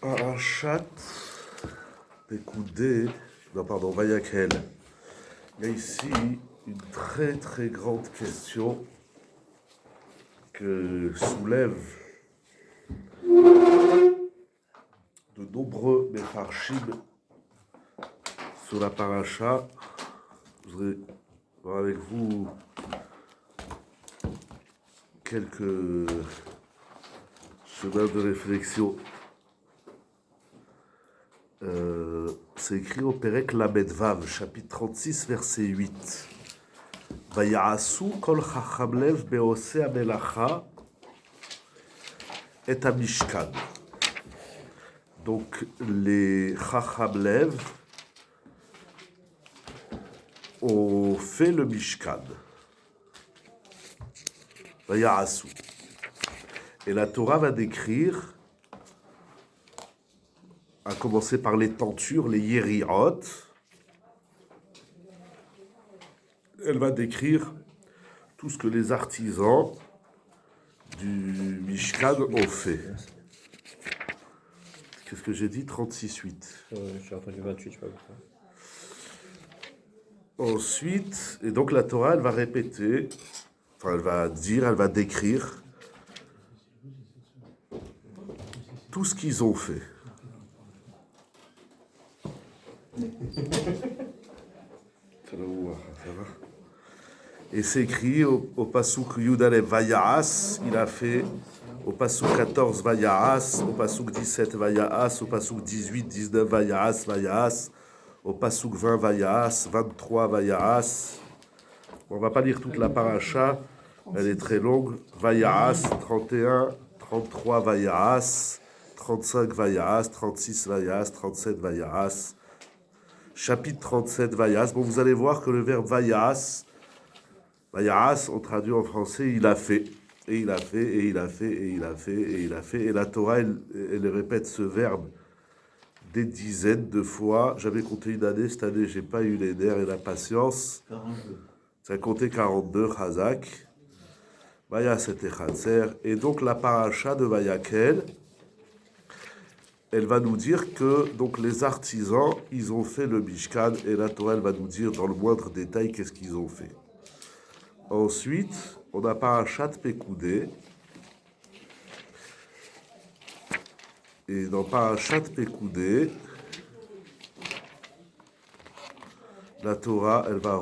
Parashat Pekudé, non pardon, Vayakhel. Il y a ici une très très grande question que soulèvent de nombreux Mefarshim sur la paracha. Je voudrais voir avec vous quelques chemins de réflexion. C'est écrit au Perek Lamed Vav, chapitre 36, verset 8. Vaya'asu kol chacham lev be'oseh hamelacha et hamishkan. Donc les chacham lev ont fait le mishkan. Vaya'asu. Et la Torah va décrire, à commencer par les tentures, les yeriot. Elle va décrire tout ce que les artisans du Mishkan ont fait. Qu'est-ce que j'ai dit? 36-8. J'ai entendu 28, je sais pas pourquoi. Ensuite, et donc la Torah, elle va répéter, enfin elle va dire, elle va décrire tout ce qu'ils ont fait. Ça va. Et c'est écrit au Pasuk Yudale Vaya'as, il a fait au Pasuk 14 Vaya'as, au Pasuk 17 Vaya'as, au Pasuk 18, 19 Vaya'as, Vaya'as, au Pasuk 20 Vaya'as, 23 Vaya'as. On va pas lire toute la paracha, elle est très longue. Vaya'as, 31, 33 Vaya'as, 35 Vaya'as, 36 Vaya'as, 37 Vaya'as. Chapitre 37 Vaya'as. Bon, vous allez voir que le verbe Vaya'as, Vaya'as, on traduit en français, il a fait. Et il a fait, et il a fait, et il a fait, et il a fait. Et la Torah, elle répète ce verbe des dizaines de fois. J'avais compté une année, cette année, j'ai pas eu les nerfs et la patience. 42. Ça a compté 42, Chazak. Vaya'as et Echatzer. Et donc la paracha de Vayakhel, elle va nous dire que donc les artisans, ils ont fait le Mishkan, et la Torah, elle va nous dire dans le moindre détail qu'est-ce qu'ils ont fait. Ensuite, on a Parashat Pekudé. Et dans Parashat Pekudé, la Torah, elle va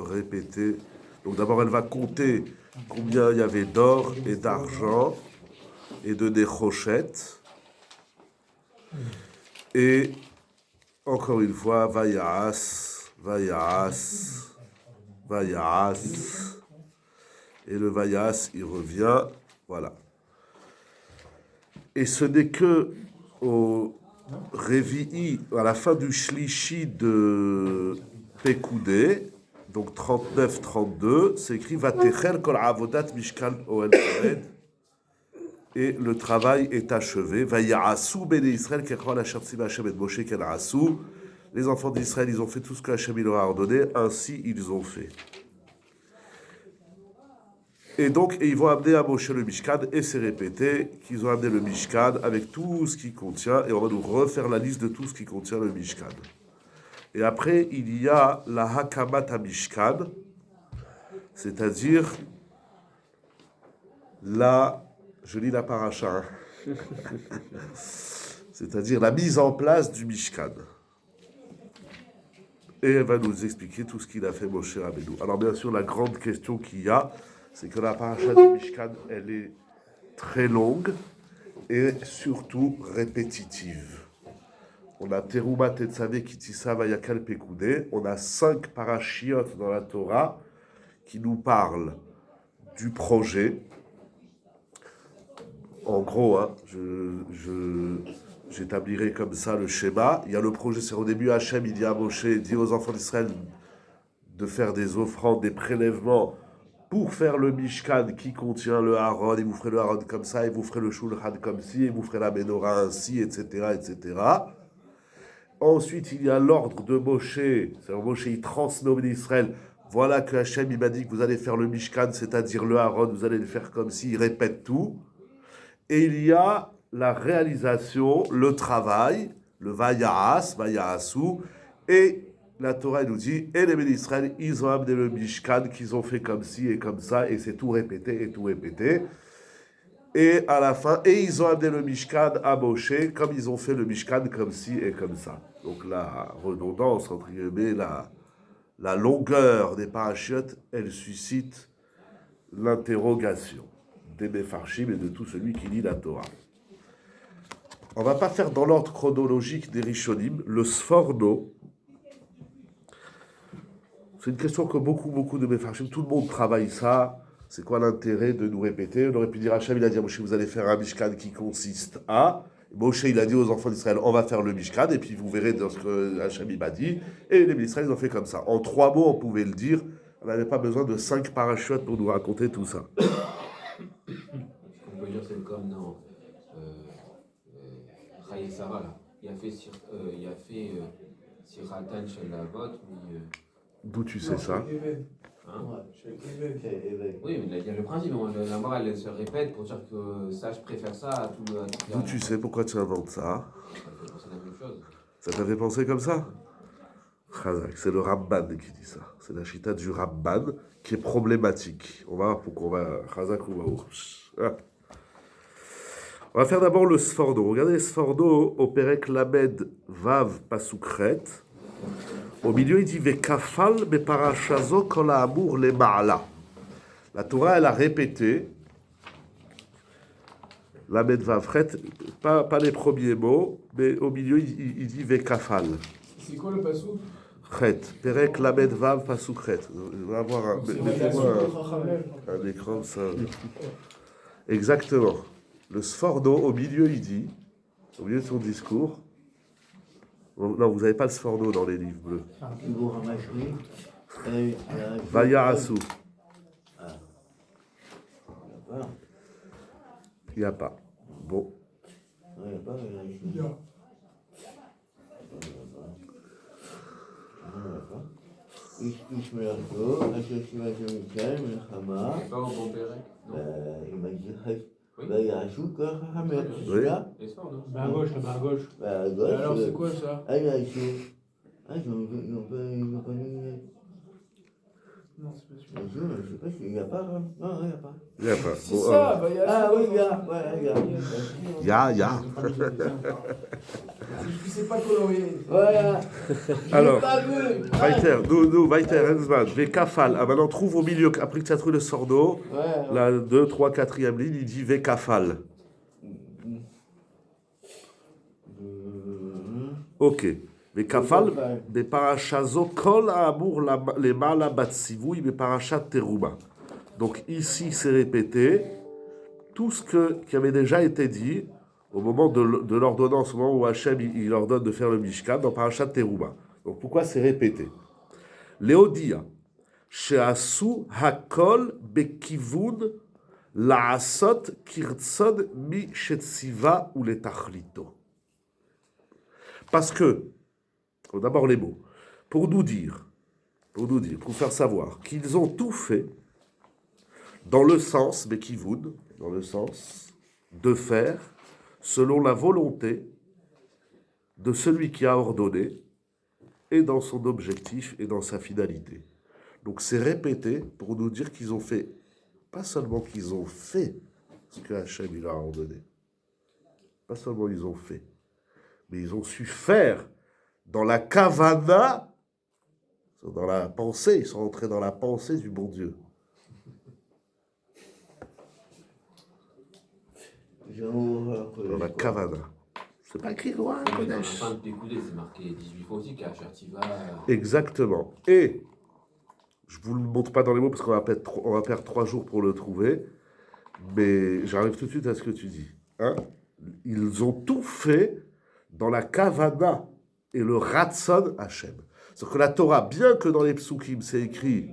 répéter. Donc d'abord, elle va compter combien il y avait d'or et d'argent et de néchochettes. Et encore une fois, Vaya'as, Vaya'as, Vaya'as. Et le Vaya'as, il revient. Voilà. Et ce n'est que au Révi'i, à la fin du Shlishi de Pekudé, donc 39-32, c'est écrit Vatechel kol avodat mishkan oel moed. Et le travail est achevé. Vaya'asu bene Israël kechol asher tzivah Hashem et Moshe ken asu. Les enfants d'Israël, ils ont fait tout ce que Hashem leur a ordonné, ainsi ils ont fait. Et donc, ils vont amener à Moshe le Mishkan, et c'est répété qu'ils ont amené le Mishkan avec tout ce qui contient, et on va nous refaire la liste de tout ce qui contient le Mishkan. Et après, il y a la Hakamat Mishkan, c'est-à-dire je lis la paracha, c'est-à-dire la mise en place du Mishkan. Et elle va nous expliquer tout ce qu'il a fait Moshe Rabbeinu. Alors bien sûr, la grande question qu'il y a, c'est que la paracha du Mishkan, elle est très longue et surtout répétitive. On a Teruma Tetzaveh Kitissa Vayakhel Pekudé. On a 5 parachiotes dans la Torah qui nous parlent du projet. En gros, j'établirai comme ça le schéma. Il y a le projet, c'est au début Hachem, il dit à Moshe, il dit aux enfants d'Israël de faire des offrandes, des prélèvements pour faire le Mishkan qui contient le Haron, et vous ferez le Haron comme ça, et vous ferez le Shulchan comme ci, et vous ferez la Menorah ainsi, etc., etc. Ensuite, il y a l'ordre de Moshe, c'est-à-dire Moshe, il transnomme d'Israël. Voilà que Hachem, il m'a dit que vous allez faire le Mishkan, c'est-à-dire le Haron, vous allez le faire comme ci, il répète tout. Et il y a la réalisation, le travail, le Vaya'as, Vaya'asu, et la Torah nous dit, et les bénis d'Israël, ils ont amené le Mishkan, qu'ils ont fait comme ci et comme ça, et c'est tout répété et tout répété. Et à la fin, et ils ont amené le Mishkan à Moshe, comme ils ont fait le Mishkan comme ci et comme ça. Donc la redondance, entre guillemets, la longueur des parachutes, elle suscite l'interrogation des Mefarshim et de tout celui qui lit la Torah. On ne va pas faire dans l'ordre chronologique des Rishonim. Le Sforno, c'est une question que beaucoup de Mefarshim, tout le monde travaille ça. C'est quoi l'intérêt de nous répéter? On aurait pu dire, Hachem, il a dit à Moshe, vous allez faire un Mishkan qui consiste à... Moshe, il a dit aux enfants d'Israël, on va faire le Mishkan, et puis vous verrez dans ce que Hachem m'a dit. Et les d'Israël, ils ont fait comme ça. En 3 mots, on pouvait le dire. On n'avait pas besoin de 5 parachutes pour nous raconter tout ça. On peut dire c'est comme dans Chaya Sarah, là. Il a fait Siratan chez la vote, mais... D'où tu sais ça? Hein? Oui, mais il y a le principe. La morale, elle se répète pour dire que ça, je préfère ça à tout le... D'où tu sais? Pourquoi tu inventes ça? C'est la même chose. Ça t'avait pensé comme ça? Chazak, c'est le Ramban qui dit ça. C'est la chita du Ramban qui est problématique. On va voir pourquoi on va... Chazak ou va... On va faire d'abord le Sforno. Regardez le Sforno au Perek Lamed Vav Pasukret. Au milieu, il dit Vekafal beparashazo kol ha'amur le ma'ala. La Torah, elle a répété Lamed Vav Chet, pas les premiers mots, mais au milieu, il dit Vekafal. C'est quoi le passou? Chet, Perek Lamed Vav Pasukret. On va avoir un écran, ça. Exactement. Le Sforno, au milieu, il dit, au milieu de son discours, non, vous n'avez pas le Sforno dans les livres bleus. Vaya'asu. Il n'y a pas. Bon. Pas au bon Pérec, non? Il m'a dit, Oui. il y a un chou, quoi, Oui. Et ça, non? Bah à gauche, là-bas à gauche. à Et gauche. alors c'est quoi ça? Ah, il y a un chou. Ah, ils ont pas mis. Non, c'est pas sûr. Un chou, je sais pas s'il n'y a pas. Hein. Non, il n'y a pas. Il n'y a pas. C'est Bon, ça, bah il y a Ah ça. oui, il y a. Ouais, il y a. Il y a. Je sais pas colorier. Voilà. Alors, Pas vu. Weiter, nous, Weiter, Henzman, Vekafal. Ah, maintenant, trouve au milieu, après que tu as trouvé le Sforno, Ouais. la 2, 3, 4e ligne, il dit Vekafal. Ok. Vekafal, des parashazo kol ha'amur le ma'ala batsivui, des parashat teruma. Donc ici, c'est répété tout ce qui avait déjà été dit au moment de l'ordonnance, au moment où Hachem il ordonne de faire le Mishkan dans parashat teruma. Donc pourquoi c'est répété? Léodia, she'asu hakol bekivun la'asot kirtzon mi shetziva ou le tachlito. Parce que, d'abord les mots, pour nous dire, pour faire savoir qu'ils ont tout fait dans le sens, bekivun, dans le sens de faire selon la volonté de celui qui a ordonné et dans son objectif et dans sa finalité. Donc c'est répété pour nous dire qu'ils ont fait, pas seulement qu'ils ont fait ce que Hachem il a ordonné, pas seulement ils ont fait, mais ils ont su faire dans la kavana, dans la pensée, ils sont entrés dans la pensée du bon Dieu. Dans la kavana. C'est pas écrit loin, Dans la fin de Pécoudé, c'est marqué 18 fois aussi qu'à Chertiva. Exactement. Et, je ne vous le montre pas dans les mots parce qu'on va perdre 3 jours pour le trouver, mais j'arrive tout de suite à ce que tu dis. Hein? Ils ont tout fait dans la kavana et le ratson Hachem. C'est-à-dire que la Torah, bien que dans les psukim, c'est écrit,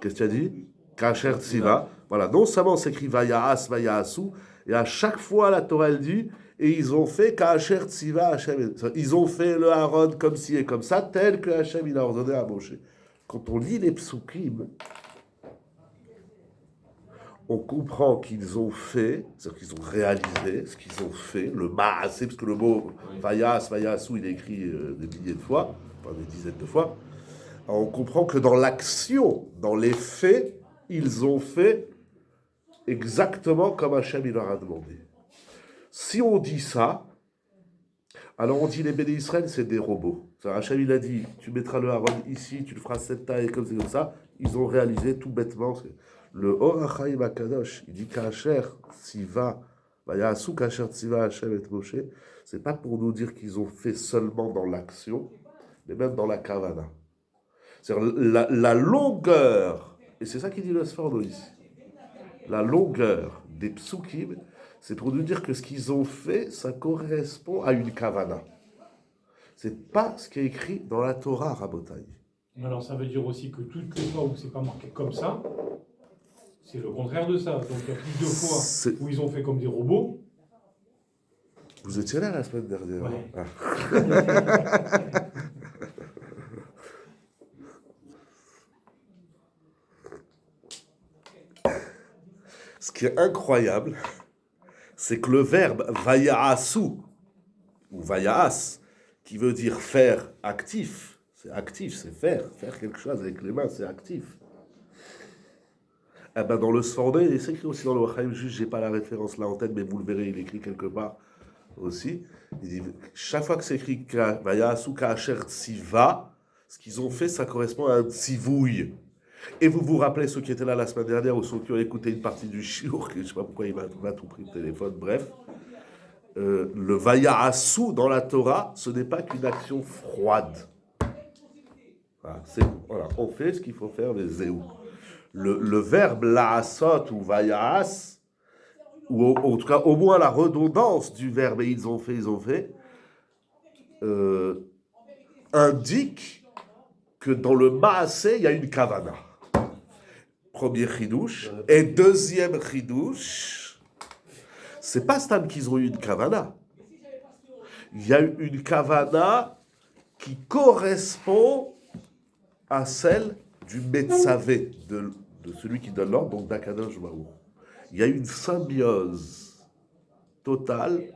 qu'est-ce que tu as dit? Kacher Tziva. Voilà, non seulement c'est écrit Vaya'as, Vaya'asu, et à chaque fois la Torah elle dit, et ils ont fait Kacher Tziva Hachem. Ils ont fait le Aaron comme ci et comme ça, tel que Hachem il a ordonné à Moshe. Quand on lit les psukim, on comprend qu'ils ont fait, c'est-à-dire qu'ils ont réalisé ce qu'ils ont fait, le ma'asé, parce que le mot vayasu, il est écrit des milliers de fois, enfin des dizaines de fois. Alors on comprend que dans l'action, dans les faits, ils ont fait exactement comme Hachem il leur a demandé. Si on dit ça, alors on dit les bénis Israël, c'est des robots. Hachem il a dit, tu mettras le haron ici, tu le feras cette taille, comme ça. Ils ont réalisé tout bêtement. Le Or HaChaim HaKadosh, il dit qu'Asher Tziva, Vayasu qu'Asher Tziva Hachem et Moshe, c'est pas pour nous dire qu'ils ont fait seulement dans l'action, mais même dans la kavana. C'est-à-dire la longueur, et c'est ça qu'il dit le Sforno ici, la longueur des psukim, c'est pour nous dire que ce qu'ils ont fait, ça correspond à une kavana. C'est pas ce qui est écrit dans la Torah, Rabotai. Alors ça veut dire aussi que toutes les fois où c'est pas marqué comme ça, c'est le contraire de ça. Donc il y a plus de fois où ils ont fait comme des robots. Vous étiez là la semaine dernière. Ouais. Ah. Ce qui est incroyable, c'est que le verbe vayaasu, ou vayaas, qui veut dire faire actif, c'est faire quelque chose avec les mains, c'est actif. Eh ben dans le Sforno, il est écrit aussi dans le Wachaim, juste j'ai pas la référence là en tête, mais vous le verrez, il est écrit quelque part aussi. Il dit, chaque fois que c'est écrit vayaasu ka'asher tziva, ce qu'ils ont fait, ça correspond à un tzivouille. Et vous vous rappelez ceux qui étaient là la semaine dernière ou ceux qui ont écouté une partie du shiur, je ne sais pas pourquoi il m'a tout pris le téléphone, bref. Le vayaasu dans la Torah, ce n'est pas qu'une action froide. Voilà, on fait ce qu'il faut faire, les zéou. Le verbe laasot ou vayaas, ou en tout cas au moins la redondance du verbe et ils ont fait, indique que dans le maasé, il y a une kavana. Premier chidouche. Et deuxième chidouche, c'est pas stam qu'ils ont eu une kavana. Il y a eu une kavana qui correspond à celle du Metzavé, de celui qui donne l'ordre, donc d'Akadosh Baruch. Il y a eu une symbiose totale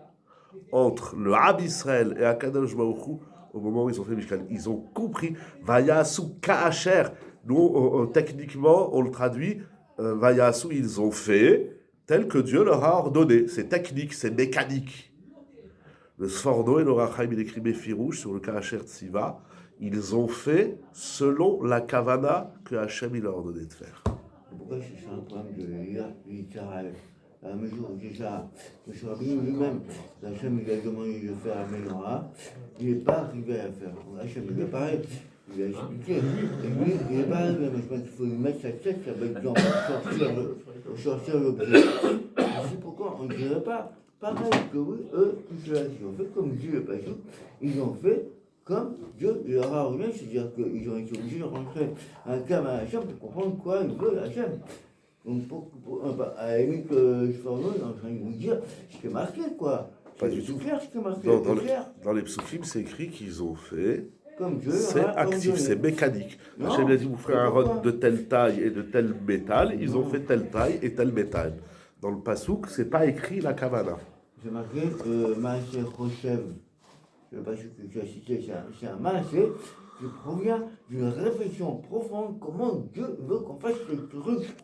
entre le Ab Israël et Akadosh Baruch au moment où ils ont fait Mishkan. Ils ont compris, Vayasu Ka'asher. Nous, techniquement, on le traduit, Vayasu, ils ont fait tel que Dieu leur a ordonné. C'est technique, c'est mécanique. Le Sforno et le Rachaim, il écrit Mefirouche sur le Ka'asher Tziva. Ils ont fait selon la kavana que Hachem il a ordonné de faire. Pourquoi c'est un problème de l'Israël? À la mesure où déjà, M. Rabbeinu lui-même, Hachem il a demandé de faire la menorah, il n'est pas arrivé à faire. Hachem il a parlé, il a expliqué, et lui il n'est pas arrivé, mais je pense qu'il faut lui mettre sa tête avec Jean pour sortir l'objet. C'est pourquoi on ne dirait pas pareil que eux, tout cela, ils ont fait comme Dieu, parce qu'ils ont fait comme Dieu leur a ordonné, c'est-à-dire qu'ils ont été obligés de rentrer un câble à Hachem pour comprendre quoi il veut Hachem. Donc, à la limite, Sforno est en train de vous dire ce qui est marqué, quoi. Pas du tout. Clair, ce qui est marqué. Dans les psukim, c'est écrit qu'ils ont fait. Comme Dieu c'est actif, c'est mécanique. Hachem a dit vous ferez un rod de telle taille et de tel métal. Ils ont fait telle taille et tel métal. Dans le pasouk, c'est pas écrit la kavana. C'est marqué Maaseh Rochev. Le pasouk que tu as cité, c'est un Maaseh qui provient d'une réflexion profonde. Comment Dieu veut qu'on fasse les trucs.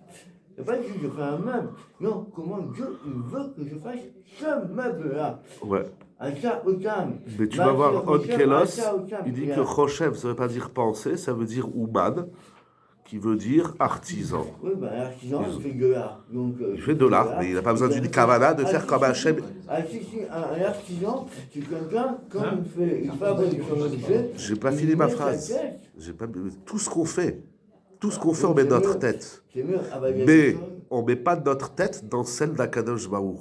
C'est pas si je fais un meuble. Non, comment Dieu il veut que je fasse ce meuble-là. Ouais. Acha Otam. Mais tu vas voir Od Kelos, il dit que Rochev, ça veut pas dire penser, ça veut dire Ouman, qui veut dire artisan. Oui, ben l'artisan, il fait de l'art. Il fait de l'art, mais il n'a pas besoin d'une kavana de faire comme Hachem. Un artisan, c'est quelqu'un, quand il fabrique son objet. J'ai pas fini ma phrase. Tout ce qu'on fait, on met notre tête. Mais on met pas notre tête dans celle d'Akadosh Baruch.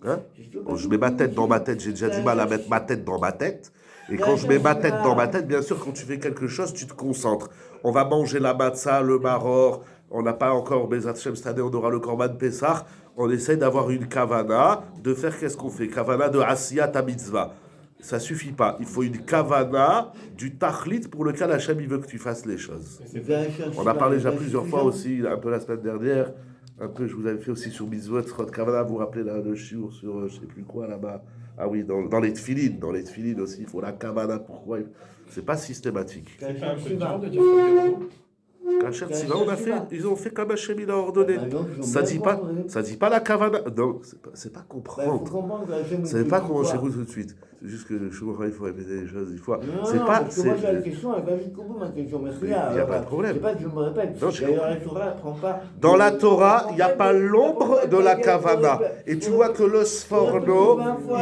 Hein? Quand je mets ma tête dans ma tête, j'ai déjà du mal à mettre ma tête dans ma tête. Et quand je mets ma tête dans ma tête, bien sûr, quand tu fais quelque chose, tu te concentres. On va manger la matzah, le maror. On n'a pas encore Bezat Hashem cette année, on aura le Korban Pessah. On essaie d'avoir une kavana, de faire qu'est-ce qu'on fait? Kavana de Asiyat HaMitzvah. Ça suffit pas. Il faut une kavana du tachlit pour lequel Hachem il veut que tu fasses les choses. On a parlé déjà plusieurs fois aussi, un peu la semaine dernière, un peu, je vous avais fait aussi sur Mitzvot, Srot Kavana, vous vous rappelez là, le shiur sur je sais plus quoi là-bas. Ah oui, dans les tefilines aussi, il faut la Kavana, pourquoi c'est pas systématique. C'est pas un peu dur de dire comme des robots. Kachet Siva, ils ont fait comme Hachem il a ordonné. Ça dit pas la Kavana. Non, c'est pas comprendre. Vous savez pas comment j'écoute tout de suite. C'est juste que je il faut répéter les choses une fois. C'est pas. Parce que moi j'ai la question, elle va vite couper ma question. Merci. Il n'y a pas de problème. C'est pas que je me répète. Non, D'ailleurs, la Torah prend pas. dans la Torah, il n'y a pas l'ombre de la Kavana. Et tu vois que le Sforno,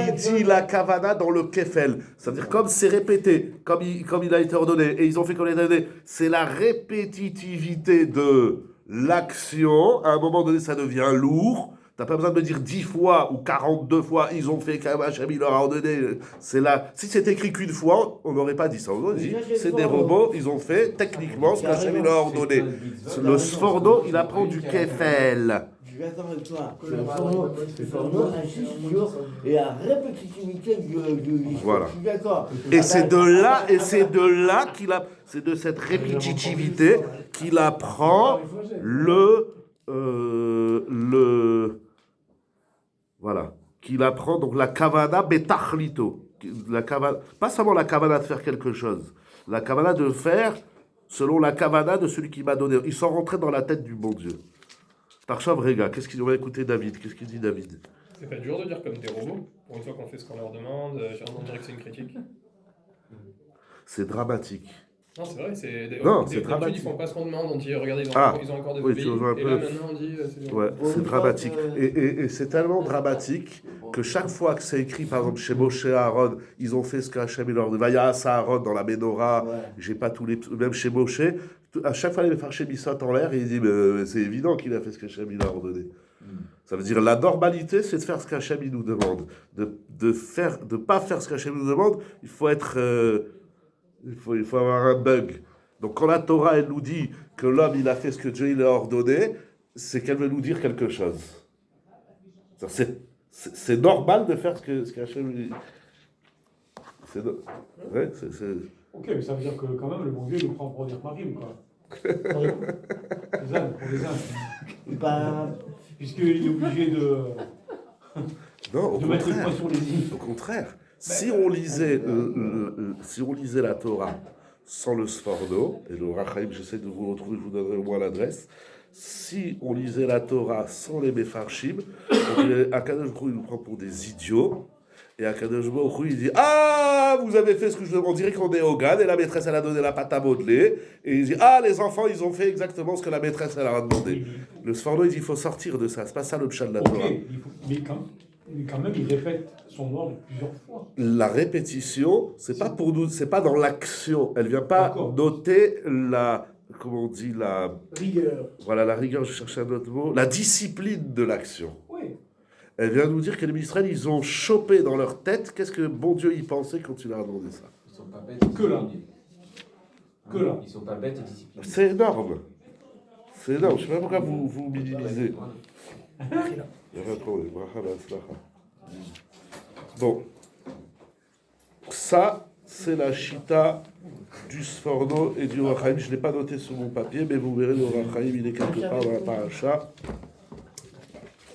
il dit la Kavana dans le Kefel. C'est-à-dire, comme c'est répété, comme il a été ordonné, et ils ont fait comme il a été ordonné, c'est la répétitivité de l'action. À un moment donné, ça devient lourd. T'as pas besoin de me dire 10 fois ou 42 fois, ils ont fait comme Hachem, il leur a ordonné. C'est là. Si c'était écrit qu'une fois, on n'aurait pas dit ça. On aurait dit, c'est des robots, ils ont fait techniquement ce qu'Hachem leur a ordonné. Le Sforno, il apprend du Kefel. Je suis d'accord avec toi. Le Sforno insiste sur la répétitivité du Voilà. Je suis d'accord. Et c'est de là qu'il a, c'est de cette répétitivité qu'il apprend voilà, qu'il apprend donc la kavana betachlito, pas seulement la kavana de faire quelque chose, la kavana de faire selon la kavana de celui qui m'a donné. Ils sont rentrés dans la tête du bon Dieu. Tarshav Rega, on va écouter David. Qu'est-ce qu'il dit David? C'est pas dur de dire comme des robots, pour une fois qu'on fait ce qu'on leur demande, on dirait que c'est une critique. C'est dramatique. Non, c'est vrai, c'est dramatique. D'habitude, ils font pas ce qu'on demande, on dit regardez, ils ont encore des oui, pays, et là maintenant on dit c'est ouais, c'est dramatique. Et c'est tellement dramatique que chaque fois que c'est écrit, par exemple chez Moshe et Aaron, ils ont fait ce qu'Hachem leur dit. Vayas Aaron dans la Ménorah, j'ai pas tous les. Même chez Moshe, à chaque fois il fait chez Missot en l'air et il dit mais c'est évident qu'il a fait ce qu'Hachem il a ordonné. Ça veut dire la normalité, c'est de faire ce qu'Hachem il nous demande. De pas faire ce qu'Hachem nous demande, il faut être. Il faut avoir un bug. Donc quand la Torah elle nous dit que l'homme il a fait ce que Dieu il a ordonné, c'est qu'elle veut nous dire quelque chose. C'est normal de faire ce qu'Hachem dit. Ouais, Ok, mais ça veut dire que quand même le bon Dieu nous prend pour dire Marim, quoi. Pour les ânes. Puisqu'il est obligé de mettre le poing sur les îles. Au contraire. Si on lisait la Torah sans le Sforno, et le Rachaim, j'essaie de vous retrouver, je vous donnerai au moins l'adresse. Si on lisait la Torah sans les Mefarshim, Akadosh Baruch Hu, il nous prend pour des idiots, et Akadosh Baruch Hu, il dit ah, vous avez fait ce que je demande. On dirait qu'on est au GAN, et la maîtresse, elle a donné la pâte à modeler, et il dit ah, les enfants, ils ont fait exactement ce que la maîtresse, elle leur a demandé. Le Sforno, il dit il faut sortir de ça, c'est pas ça le pshat de la Torah. Mais quand même, il répète son ordre plusieurs fois. La répétition, c'est pas pour nous, c'est pas dans l'action. Elle vient pas noter la, comment on dit, la rigueur. Voilà, la rigueur, je cherchais un autre mot. La discipline de l'action. Oui. Elle vient nous dire que les Israël, ils ont chopé dans leur tête qu'est-ce que bon Dieu y pensait quand il leur a demandé ça. Ils sont pas bêtes. Que là. Ils sont pas bêtes et disciplinés. C'est énorme. C'est énorme. Je sais pas pourquoi vous minimisez. Il y a pas de problème. Bon. Ça, c'est la chita du Sforno et du Rachaim. Je ne l'ai pas noté sur mon papier, mais vous verrez le Rachaim, il est quelque part dans la paracha.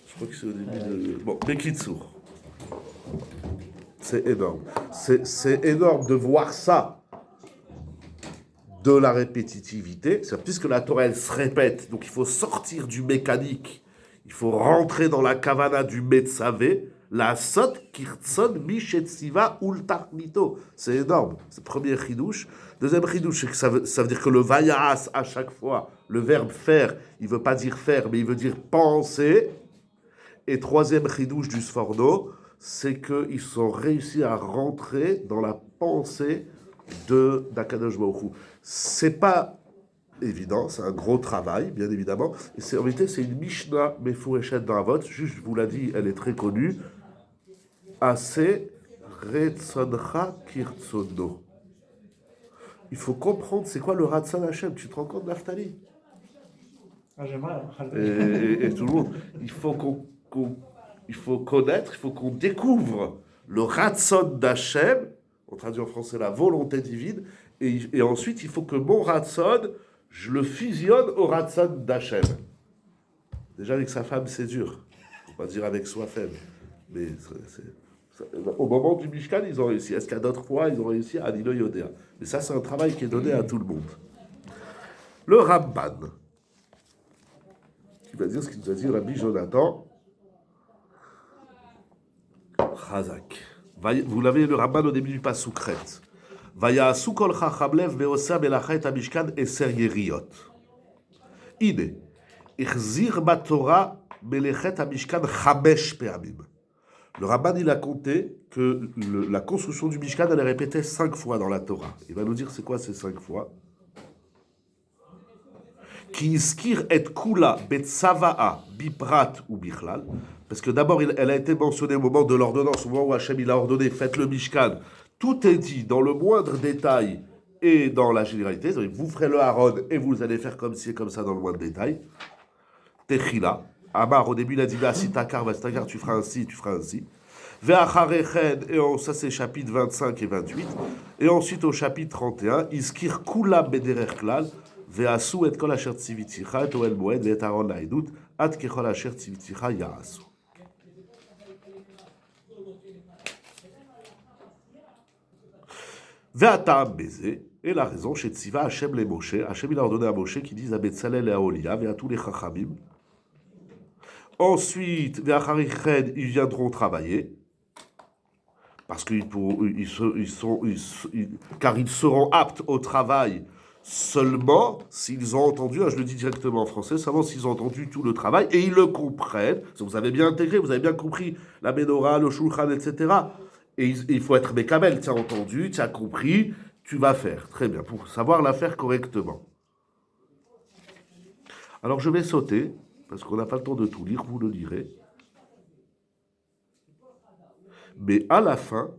Je crois que c'est au début de... Bon, Bekitsour. C'est énorme. C'est énorme de voir ça. De la répétitivité. Puisque la Torah, elle se répète, donc il faut sortir du mécanique. Il faut rentrer dans la kavana du Metzavé, la sot kirtson mishetziva ultarmito. C'est énorme. C'est le premier chidouche. Deuxième chidouche, c'est que ça veut dire que le vayas à chaque fois, le verbe faire, il ne veut pas dire faire, mais il veut dire penser. Et troisième chidouche du Sforno, c'est qu'ils sont réussi à rentrer dans la pensée d'Akadosh Baruch Hu. C'est pas évident, c'est un gros travail, bien évidemment. Et en vérité, c'est une Mishnah Mefureshet dans Avot. Juste, je vous l'ai dit, elle est très connue. Assez Retzoncha Kirtsono. Il faut comprendre c'est quoi le Ratzon Hashem. Tu te rends compte, Naftali? J'aimerais. Et tout le monde. Il faut connaître, il faut qu'on découvre le Ratzon d'Hashem. On traduit en français la volonté divine. Et ensuite, il faut que mon Ratzon, je le fusionne au Ratzon d'Hachem. Déjà avec sa femme, c'est dur. Faut pas dire avec soi-même. Mais au moment du Mishkan, ils ont réussi. Est-ce qu'à d'autres fois, ils ont réussi à Nilo Yodéa? Mais ça, c'est un travail qui est donné à tout le monde. Le Ramban, qui va dire ce qu'il nous a dit Rabbi Jonathan. Chazak. Vous l'avez, le Ramban, au début du Pasukret. Vaya'asu kol chachamlev be'osa melachet hamishkan eser yeriot. Ine, ichzir batorah melechet hamishkan chamesh pe'amim. Le Ramban, il a compté que la construction du Mishkan, elle est répétée 5 fois dans la Torah. Il va nous dire c'est quoi ces 5 fois. Ki iskir et kula betzava'a biprat ou bichlal. Parce que d'abord, elle a été mentionnée au moment de l'ordonnance, au moment où Hachem il a ordonné, faites le Mishkan. Tout est dit dans le moindre détail et dans la généralité. Vous ferez le Haron et vous allez faire comme ci et comme ça dans le moindre détail. Techila. Amar, au début, il a dit, si takar, tu feras ainsi, tu feras ainsi. Ve'acharechen, et ça c'est chapitre 25 et 28. Et ensuite au chapitre 31, Iskir kula bederer klal, ve'asu et kol asher tziviticha, et oel moed, et Aaron la'edut, at kechol asher tziviticha ya'asu. Ve'atam beze, et la raison, chez Tziva, Hachem les Moshe, Hachem il a ordonné à Moshe qui disent à Betzalel et à Oliav et à tous les Chachamim. Ensuite, ve'acharichen, ils viendront travailler, parce car ils seront aptes au travail seulement s'ils ont entendu, je le dis directement en français, seulement s'ils ont entendu tout le travail, et ils le comprennent. Vous avez bien intégré, vous avez bien compris la menorah, le shulchan, etc. Et il faut être mékamel, tu as entendu, tu as compris, tu vas faire. Très bien, pour savoir la faire correctement. Alors je vais sauter, parce qu'on n'a pas le temps de tout lire, vous le lirez. Mais à la fin,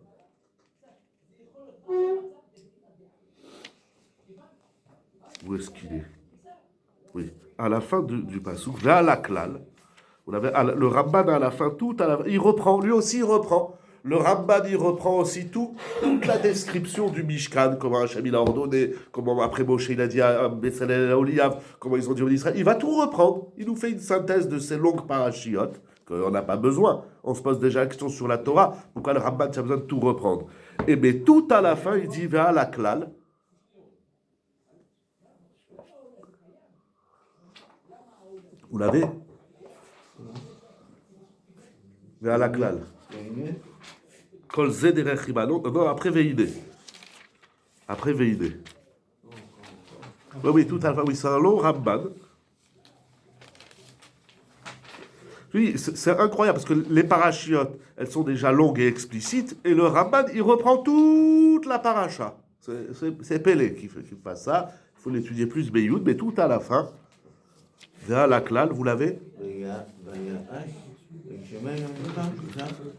où est-ce qu'il est? Oui, à la fin du passouk, vers la klal, le Ramban à la fin, il reprend, lui aussi il reprend. Le Ramban, il reprend aussi toute la description du Mishkan, comment Hachem il a ordonné, comment après Moshe il a dit à Betzalel et à Oliav, comment ils ont dit au Israël. Il va tout reprendre. Il nous fait une synthèse de ces longues parachiotes, qu'on n'a pas besoin. On se pose déjà la question sur la Torah. Pourquoi le Ramban a besoin de tout reprendre? Et bien tout à la fin, il dit vers la klal. Vous l'avez? Vers la klal. Kol zederech riba. Non, après Veïdé. Après Veïdé. Oui, tout à fait. Oui, c'est un long Ramban. Oui, c'est incroyable parce que les parachiotes, elles sont déjà longues et explicites, et le Ramban, il reprend toute la paracha. C'est Pélé qui fasse ça. Il faut l'étudier plus Beyoud, mais tout à la fin. Vers la klal, vous l'avez?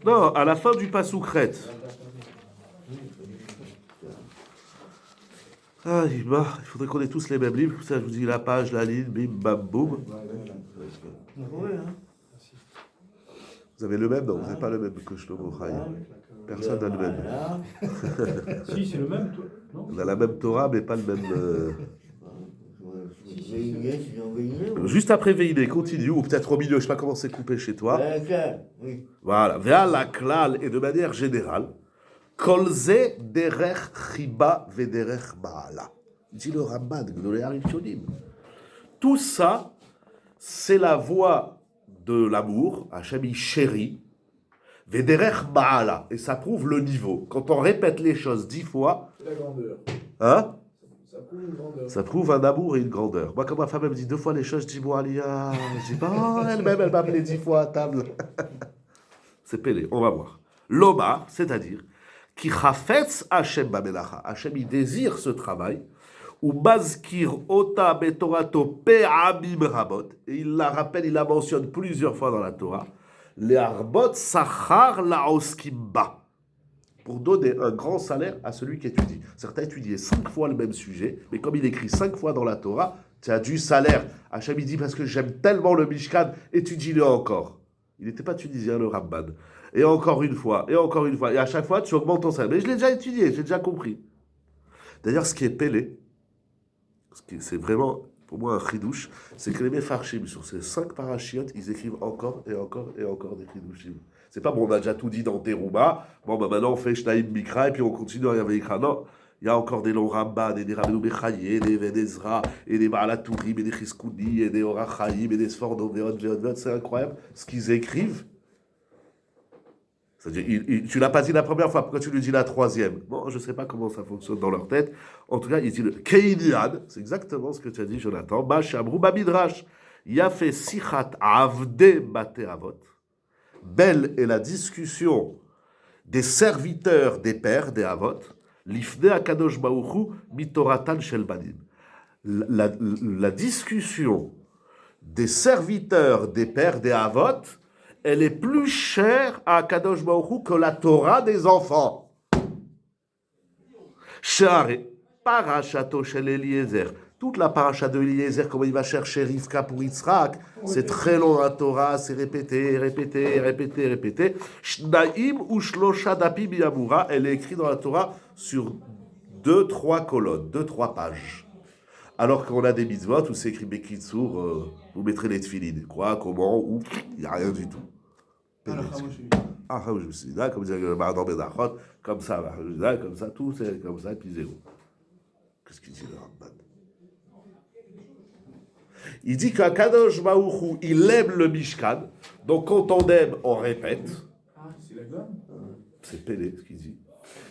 Non, à la fin du Pasukret. Ah, il faudrait qu'on ait tous les mêmes livres. Ça, je vous dis la page, la ligne, bim, bam, boum. Vous avez le même? Non, vous n'avez pas le même que Shlomo Chai. Personne n'a le même. Si, c'est le même, toi. Non, on a la même Torah, mais pas le même. Juste après Veïdé, continue, ou peut-être au milieu, je ne sais pas comment c'est coupé chez toi. Voilà, vers la klal, et de manière générale, kolze derech chiba vederech baala. Dit le Ramban, Gdolei Harishonim. Tout ça, c'est la voie de l'amour, Hachem il chérit, vederech baala, et ça prouve le niveau. Quand on répète les choses 10 fois, c'est la grandeur. Hein? Ça prouve un amour et une grandeur. Moi, quand ma femme elle me dit 2 fois les choses, je dis bon, Alia. Je dis bah, elle-même, elle m'a appelé 10 fois à table. C'est Pélé, on va voir. L'Oma, c'est-à-dire, qui chafetz Hachem bamelacha. Hachem, il désire ce travail. Ou bazkir ota betorato pe'amim rabot. Et il la rappelle, il la mentionne plusieurs fois dans la Torah. Les arbot sachar laoskimba. Pour donner un grand salaire à celui qui étudie. Certains étudiaient 5 fois le même sujet, mais comme il écrit 5 fois dans la Torah, tu as du salaire. Hachem il dit parce que j'aime tellement le Mishkan, étudie-le encore. Il n'était pas tunisien le Ramban. Et encore une fois, et encore une fois. Et à chaque fois, tu augmentes ton salaire. Mais je l'ai déjà étudié, j'ai déjà compris. D'ailleurs, ce qui est Pélé, c'est vraiment, pour moi, un chidouche, c'est que les Mefarshim, sur ces 5 parachiotes, ils écrivent encore et encore et encore des chidouchim. C'est pas bon, on a déjà tout dit dans Terouma, bon, bah maintenant on fait Shnaïm Mikra et puis on continue à Yavayikra. Non, il y a encore des Loramban, et des Rabbeinu Bechaye, des Vedezra, et des Baalatourim, et des Chiskouni, et des Orachaim, et des Sfordov, c'est incroyable ce qu'ils écrivent. C'est-à-dire, tu l'as pas dit la première fois, pourquoi tu lui dis la troisième? Bon, je sais pas comment ça fonctionne dans leur tête. En tout cas, il dit le Keinian, c'est exactement ce que tu as dit, Jonathan. Bachamrou Bamidrash, Yafé Sichat Avde Bate Avot. Belle est la discussion des serviteurs des pères, des Avot, Lifne Akadosh Baruchu Mitoratan Shel Banim. La discussion des serviteurs des pères, des Avot, elle est plus chère à Akadosh Baruch Hu que la Torah des enfants. Share, parachato shel Eliezer. Toute la paracha de Eliezer, comment il va chercher Rivka pour Yitzhak, c'est très long la Torah, c'est répété. Shnaim ou shlosha dapim yamura, elle est écrite dans la Torah sur 2-3 colonnes, 2-3 pages. Alors qu'on a des mitzvot où c'est écrit Bekitsour, vous mettrez les tefilines. Quoi, comment, où, il n'y a rien du tout. Ah, je me suis dit, comme disait le Maradon Bedachot, comme ça, tout, c'est comme ça, et puis zéro. Qu'est-ce qu'il dit le Ramban? Il dit qu'Akadosh Baruch Hu, il aime le Mishkan, donc quand on aime, on répète. C'est la glande. C'est Pélé, ce qu'il dit.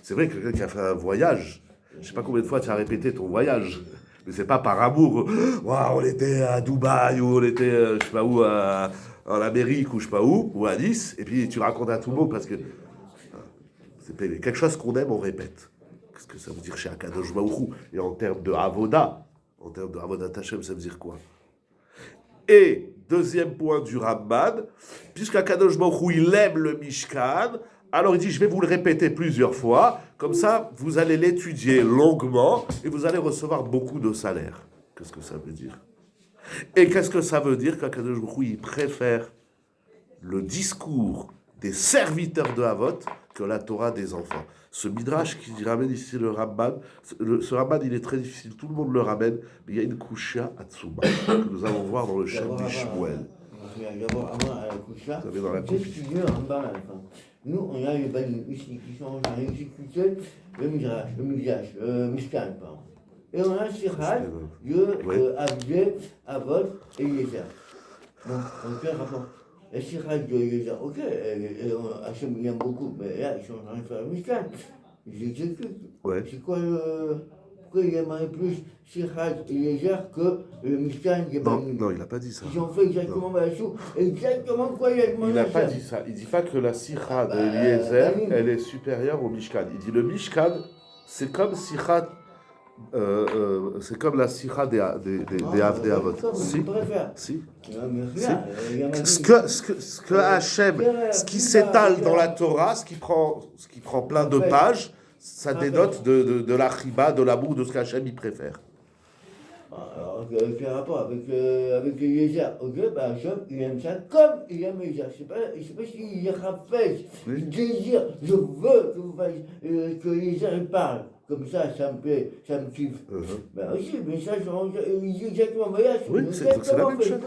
C'est vrai que quelqu'un qui a fait un voyage, je ne sais pas combien de fois tu as répété ton voyage. Mais c'est pas par amour. Wow, on était à Dubaï, ou on était, je sais pas où, en Amérique, ou je sais pas où, ou à Nice, et puis tu racontes à tout le monde parce que c'est quelque chose qu'on aime, on répète. Qu'est-ce que ça veut dire chez Akadosh Baruch Hu? Et en termes de Avoda, en termes de Avodat Hashem, ça veut dire quoi? Et deuxième point du Ramban, puisqu'Akadosh Baruch Hu, il aime le Mishkan, alors il dit, je vais vous le répéter plusieurs fois, comme ça, vous allez l'étudier longuement et vous allez recevoir beaucoup de salaire. Qu'est-ce que ça veut dire? Et qu'est-ce que ça veut dire qu'Akadosh Baruch Hu, il préfère le discours des serviteurs de Havot que la Torah des enfants? Ce midrash qui ramène ici le Ramban, ce Ramban, il est très difficile, tout le monde le ramène, mais il y a une kusha atsuma que nous allons voir dans le Shem d'Ishmuel. D'abord, avant la kusha, Vous savez, dans la qu'est-ce qu'il dit le Ramban à la fin? Nous, on a les banim ici qui sont en train d'exécuter le Mishkan, pardon. Et on a un Siraj de Avdé, Avot et Yezer. Bon, on fait un rapport. Le Siraj de Yezer, ok, Hachem il aime beaucoup, mais là, ils sont en train de faire le Mishkan. Ils exécutent. Ouais. C'est quoi pourquoi il aimerait plus Siraj et Yezer que le Mishkan des banim? Non, il n'a pas dit ça. Ils ont fait exactement exactement quoi il a demandé. Il n'a pas dit ça. Il ne dit pas que la Sikha de Eliezer, elle est supérieure au Mishkan. Il dit le Mishkan, c'est comme Sikha, c'est comme la Sikha des Avdei Avot. Si. Ce que Hachem, ce qui s'étale dans la Torah, ce qui prend plein de pages, ça dénote de la chiba, de l'amour, de ce qu'Hachem il préfère. Alors, quel rapport avec Yezer? Ok, ben Hachem, il aime ça comme il aime Yezer. Je sais pas s'il y rafraîchit, il désire, je veux que vous fassiez, que Yezer il parle. Comme ça me plaît, ça me kiffe. Ben aussi, mais ça, il dit exactement, voyage, c'est la même chose.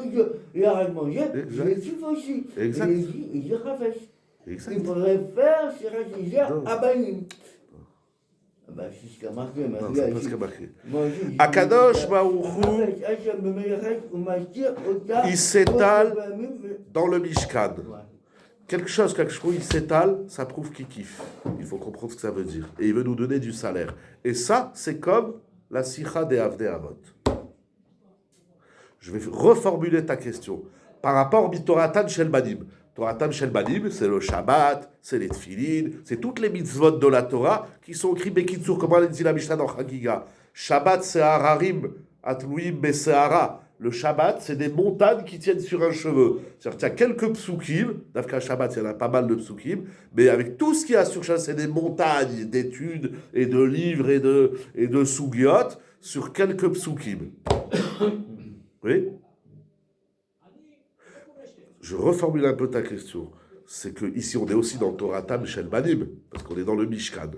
Il arrête de manger, je le kiffe aussi. Exact. Et il dit rafraîchit. Exact. Il pourrait faire Siraj Yezer à Banim. Ben, c'est ce qui a marqué. Non, c'est pas ce qui a marqué. Akadosh Baruch Hu, il s'étale dans le Mishkan. Quelque chose il s'étale, ça prouve qu'il kiffe. Il faut comprendre ce que ça veut dire. Et il veut nous donner du salaire. Et ça, c'est comme la Sikha des Avdei Avot. Je vais reformuler ta question. Par rapport au Toratan Shel Banim. Toratan Shel Banim, c'est le Shabbat, c'est les Tfilin, c'est toutes les mitzvot de la Torah qui sont écrites Bekitsur, comme on dit la Mishnah dans Chagiga. Shabbat, c'est Hararim, Atluim Beseara. Le Shabbat, c'est des montagnes qui tiennent sur un cheveu. C'est-à-dire qu'il y a quelques psukim, d'Afka Shabbat, il y en a pas mal de psukim, mais avec tout ce qu'il y a sur Shabbat, c'est des montagnes d'études et de livres et de sugiot sur quelques psukim. Oui? Je reformule un peu ta question. C'est que ici on est aussi dans Toratan Shel Banim, parce qu'on est dans le Mishkan.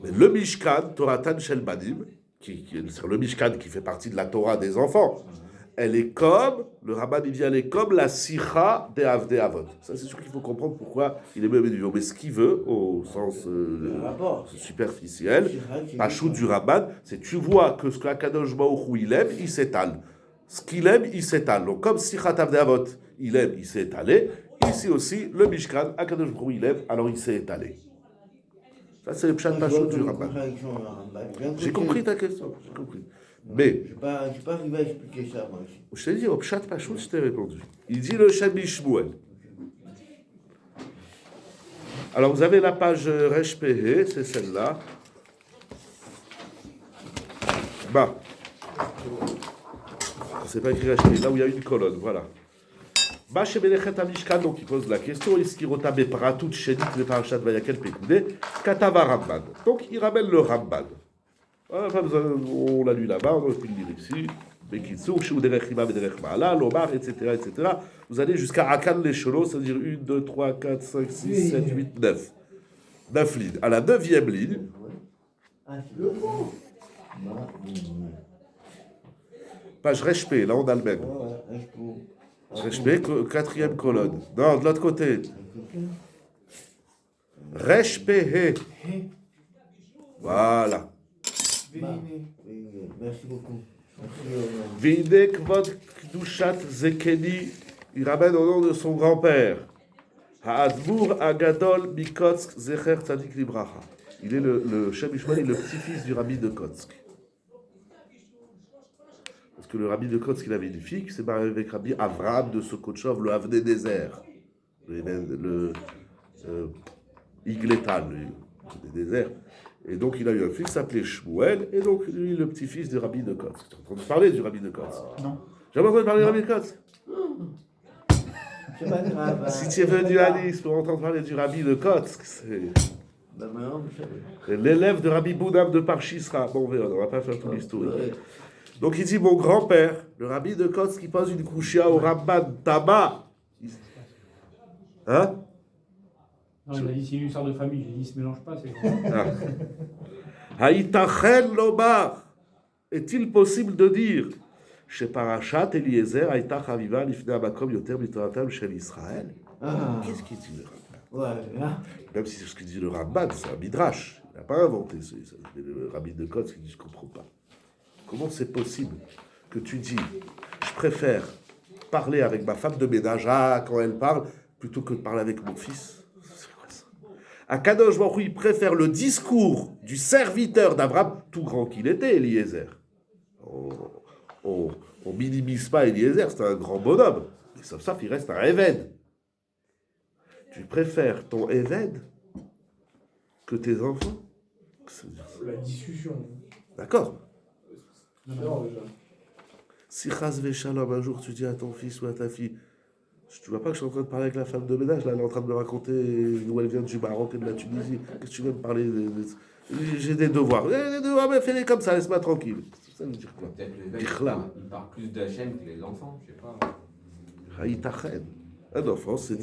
Mais le Mishkan, Toratan Shel Banim, c'est le Mishkan qui fait partie de la Torah des enfants, elle est comme, le Ramban il dit, elle est comme la Sikha des Avot. Ça, c'est sûr qu'il faut comprendre pourquoi il est même du mais ce qu'il veut, au sens superficiel, Pachout du Ramban, c'est tu vois que ce que Akadosh Baruch Hu il aime, il s'étale. Ce qu'il aime, il s'étale. Donc, comme Sikha des Avot, il aime, il s'est étalé. Ici aussi, le Mishkan, Akadosh Baruch Hu il aime, alors il s'est étalé. Ça, c'est le Pshat Pachout du Ramban. J'ai compris ta question, j'ai compris. Mais, je n'ai pas arrivé à expliquer ça, moi aussi. Je t'ai dit, au Pshat Pachout, je t'ai répondu. Il dit le Shem Shmuel. Alors, vous avez la page Resh Pehe, c'est celle-là. Bah. C'est pas écrit Resh Pehe, là où il y a une colonne, voilà. Bah, chez Belechet Amishkan, donc il pose la question, est-ce qu'il rota Beparatout Shenit le Parashat Vayakel Pekudé, Katava Ramban. Donc, il ramène le Ramban. On l'a lu là-bas, on a pu le lire ici. Bekitsur, Shou Derech Riba, Derech Ma'ala, Lomar, etc. Vous allez jusqu'à Akan les Cholos, c'est-à-dire 1, 2, 3, 4, 5, 6, 7, 8, 9. 9 lignes. À la 9e ligne. Page Reshpe, là on a le même. Reshpe, 4e colonne. Non, de l'autre côté. Reshpe. Voilà. Merci beaucoup. Vide Kvod Kdushat Zekeni, il ramène au nom de son grand-père. Ha'admour Agadol Mikotsk Zecher Tzadik Libracha. Il est le Shem Ishmael, il est le petit-fils du rabbi de Kotsk. Parce que le rabbi de Kotsk, il avait une fille qui s'est mariée avec rabbi Avraham de Sokochov, le Avnei Désert. Le Igletan, le désert. Et donc, il a eu un fils qui s'appelait Shmuel, et donc, lui, le petit-fils du rabbi de Kotsk. Tu as entendu parler du rabbi de Kotsk? Non. Jamais entendu parler du rabbi de Kotsk? C'est pas grave. Si tu es venu à Nice pour entendre parler du rabbi de Kotsk, c'est l'élève de Rabbi Boudam de Parchisra. Bon, on ne va pas faire tout l'historique. Donc, il dit, mon grand-père, le rabbi de Kotsk, qui pose une couchia au Ramban Taba. Hein? Non, il a dit c'est une histoire de famille, j'ai dit il se mélange pas, c'est Haïtachen Lomar. Est-il possible de dire chez Parashat Eliezer, Haïtach Aviva, Lifnei Amakom Yoter Mitoratam Shel Israël? Qu'est-ce qu'il dit le Ramban? Même si c'est ce qu'il dit le Ramban, c'est un midrash. Il n'a pas inventé ça. Le rabbi de Kotsk qui dit je ne comprends pas. Comment c'est possible que tu dis je préfère parler avec ma femme de ménage quand elle parle plutôt que de parler avec mon fils? Akadosh Baruch Hu, il préfère le discours du serviteur d'Abraham, tout grand qu'il était, Eliezer. On minimise pas Eliezer, c'est un grand bonhomme. Mais sauf ça, il reste un Eved. Tu préfères ton Eved que tes enfants? La discussion. D'accord. Non, déjà. Si Chas Veshalom, un jour tu dis à ton fils ou à ta fille, tu vois pas que je suis en train de parler avec la femme de ménage, là, elle est en train de me raconter d'où elle vient du Maroc et de la Tunisie. Qu'est-ce que tu veux me parler J'ai des devoirs. Des devoirs, mais fais-les comme ça, laisse-moi tranquille. Ça veut dire quoi? Peut-être le mec, il parle plus d'Hachem que les enfants, je sais pas. Haïtachen. Un enfant, ça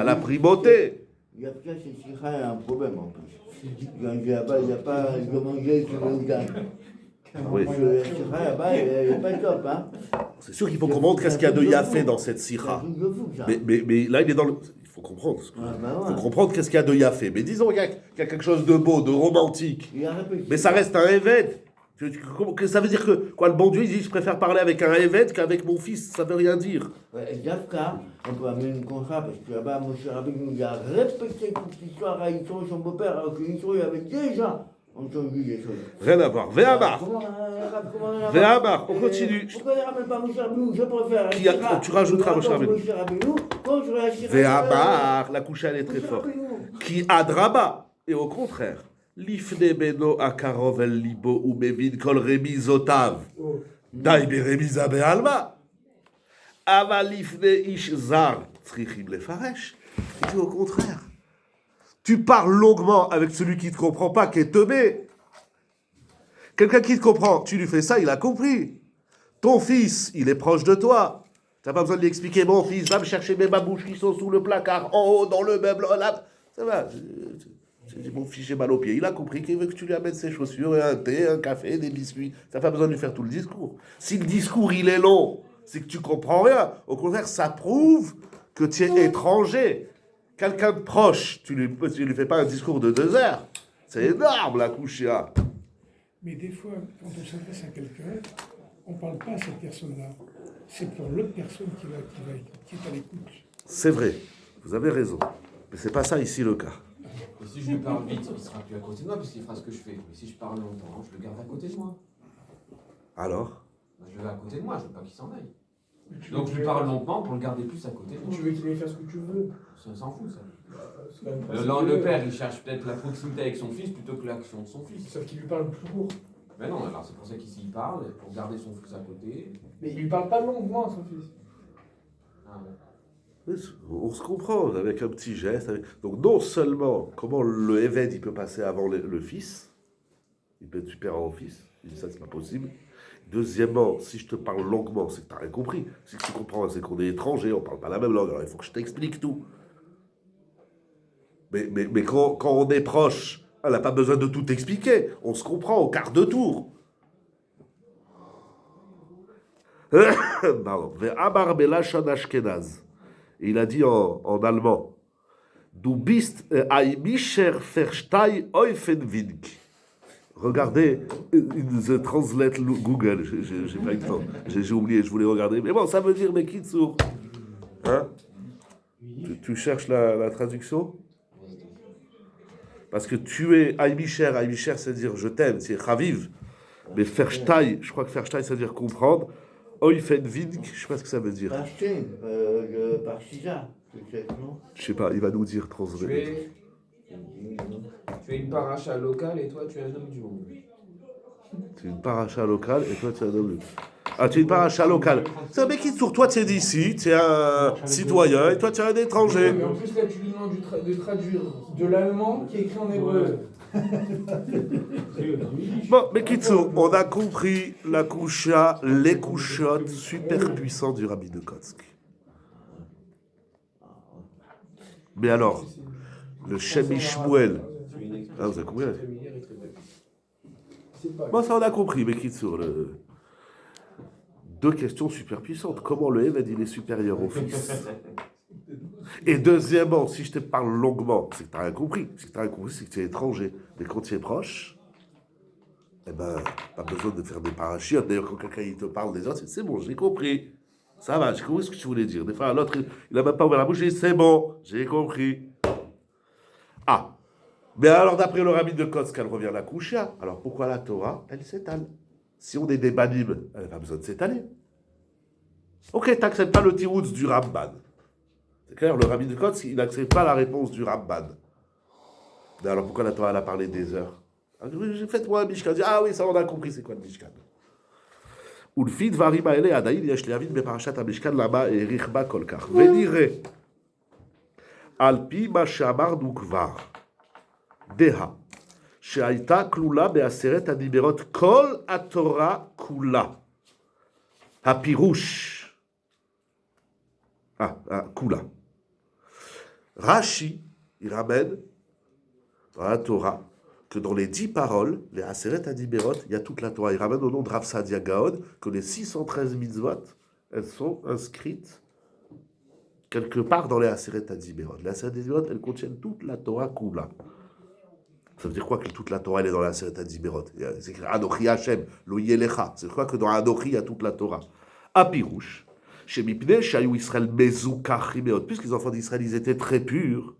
a la primauté. Il y a peut-être un problème en plus. Il n'y a pas de manger sur le gagne. Oui. Là-bas, il n'est pas top, hein. C'est sûr qu'il faut comprendre qu'est-ce qu'il y a de Yafé dans cette Sira. Mais là, il est dans le... Il faut comprendre. Il faut comprendre qu'est-ce qu'il y a de Yafé. Mais disons qu'il y a quelque chose de beau, de romantique. Mais ça reste un Eved. Ça veut dire que, quoi, le bon Dieu, il dit, je préfère parler avec un Eved qu'avec mon fils. Ça veut rien dire. Ouais, Yafka, on peut amener une contrat, parce que là-bas, M. Rabbi nous a répété toute l'histoire à Yisro et son beau-père, alors que Yisro, il avait déjà entendu les choses. Rien à voir. Véhamar. Véhamar, on continue. Pourquoi il ne ramène pas M. Rabbi? Je préfère. Tu rajouteras M. Rabbi. Rabbi. Véhamar, la couche, elle est très forte. Qui adraba. Et au contraire. Lifne beno akarov el libo ou mevin kol remizotav. Dai beremiza be'alma. Ava lifne ish zar tzrichim lefaresh. Il dit au contraire. Tu parles longuement avec celui qui ne te comprend pas, qui est teubé. Quelqu'un qui te comprend, tu lui fais ça, il a compris. Ton fils, il est proche de toi. Tu n'as pas besoin de lui expliquer, mon fils, va me chercher mes babouches qui sont sous le placard, en haut, dans le meuble, là. Ça va. J'ai dit, mon fils, j'ai mal aux pieds. Il a compris qu'il veut que tu lui amènes ses chaussures, et un thé, un café, des biscuits. Ça n'a pas besoin de lui faire tout le discours. Si le discours, il est long, c'est que tu comprends rien. Au contraire, ça prouve que tu es étranger. Quelqu'un de proche, tu lui fais pas un discours de 2 heures. C'est énorme, la couchia. Mais des fois, quand on s'adresse à quelqu'un, on ne parle pas à cette personne-là. C'est pour l'autre personne qui est à l'écoute. C'est vrai, vous avez raison. Mais c'est pas ça ici le cas. Et si je lui parle vite, il sera plus à côté de moi parce qu'il fera ce que je fais. Mais si je parle longtemps, je le garde à côté de moi. Alors? Je le veux à côté de moi, je veux pas qu'il s'en aille. Donc je lui parle longuement pour le garder plus à côté de moi. Tu veux qu'il aille faire ce que tu veux. Ça s'en fout, ça. C'est quand même pas Le père, il cherche peut-être la proximité avec son fils plutôt que l'action de son fils. Sauf qu'il lui parle plus court. Mais non, alors c'est pour ça qu'ici il parle, pour garder son fils à côté. Mais il lui parle pas longuement à son fils. Ah, ouais. On se comprend avec un petit geste. Donc non seulement comment le Eved il peut passer avant le fils, il peut être supérieur au fils, il dit ça c'est pas possible. Deuxièmement, si je te parle longuement, c'est que tu n'as rien compris. Si tu comprends, c'est qu'on est étranger, on ne parle pas la même langue, alors il faut que je t'explique tout. Mais quand on est proche, elle n'a pas besoin de tout expliquer. On se comprend au quart de tour. Pardon. Et il a dit en allemand, Du bist ein Mischer verstei Eufenwink. Regardez, the translate Google, j'ai pas eu le temps, j'ai oublié, je voulais regarder. Mais bon, ça veut dire Mekitsour. Hein? Tu cherches la traduction? Parce que tu es Aïmicher, c'est dire je t'aime, c'est Chaviv. Mais Verstei, je crois que Verstei, ça veut dire comprendre. Eufenwink, je sais pas ce que ça veut dire. Je sais pas, il va nous dire translate. Tu es une paracha locale et toi tu es un homme du monde. Tu es une paracha locale et toi tu es un homme du monde. Ah, tu es une paracha locale. C'est un mec qui sur toi tu es d'ici, tu es un citoyen et toi tu es un étranger. Mais en plus là tu lui demandes de traduire de l'allemand qui est écrit en hébreu. Bon, mais Kitsour, on a compris la coucha, les couchottes super puissants du Rabbi de Kotsk. Mais alors, le Shem Ishmuel. Ah, vous avez compris? Bon, ça on a compris, mais Kitsour. Deux questions super puissantes. Comment le Eved il est supérieur au fils? Et deuxièmement, si je te parle longuement, c'est que tu n'as rien compris. Si tu n'as rien compris, c'est que tu es étranger. Mais quand tu es proche, eh ben, pas besoin de faire des parachutes. D'ailleurs, quand quelqu'un il te parle déjà, c'est bon, j'ai compris. Ça va, j'ai compris ce que tu voulais dire. Des fois, l'autre, il n'a même pas ouvert la bouche, il dit c'est bon, j'ai compris. Ah, mais alors d'après le Rabbi de Kotsk, elle revient à la Kouchia. Alors pourquoi la Torah, elle s'étale? Si on est des banim, elle n'a pas besoin de s'étaler. Ok, tu n'acceptes pas le tirouz du Ramban. C'est clair, le Rabbi de Kotsk, il n'accepte pas la réponse du Ramban. Mais alors pourquoi la Torah, elle a parlé des heures? Faites-moi un Mishkan. Ah oui, ça on a compris, c'est quoi le Mishkan? Ulfid varim haele adayin yesh le'avid beparashat hamishkan lama erich ba kol kach. Venire al pi ma she'amarnu kvar deha she'ayta klula be'aseret hadiberot kol haTorah kula hapirush kula. Rashi il ramène dans la Torah que dans les 10 paroles, les Aseret Hadiberot, il y a toute la Torah. Il ramène au nom de Rav Sadia Gaon que les 613 mitzvot, elles sont inscrites quelque part dans les Aseret Hadiberot. Les Aseret Hadiberot, elles contiennent toute la Torah Kula. Ça veut dire quoi que toute la Torah, elle est dans les Aseret Hadiberot? C'est écrit Anochi Hashem, Lo Yelecha. C'est quoi que dans Anochi, il y a toute la Torah? Apirouche, chez Mipne, Shayu Israël Mezukach Rimeot, puisque les enfants d'Israël, ils étaient très purs.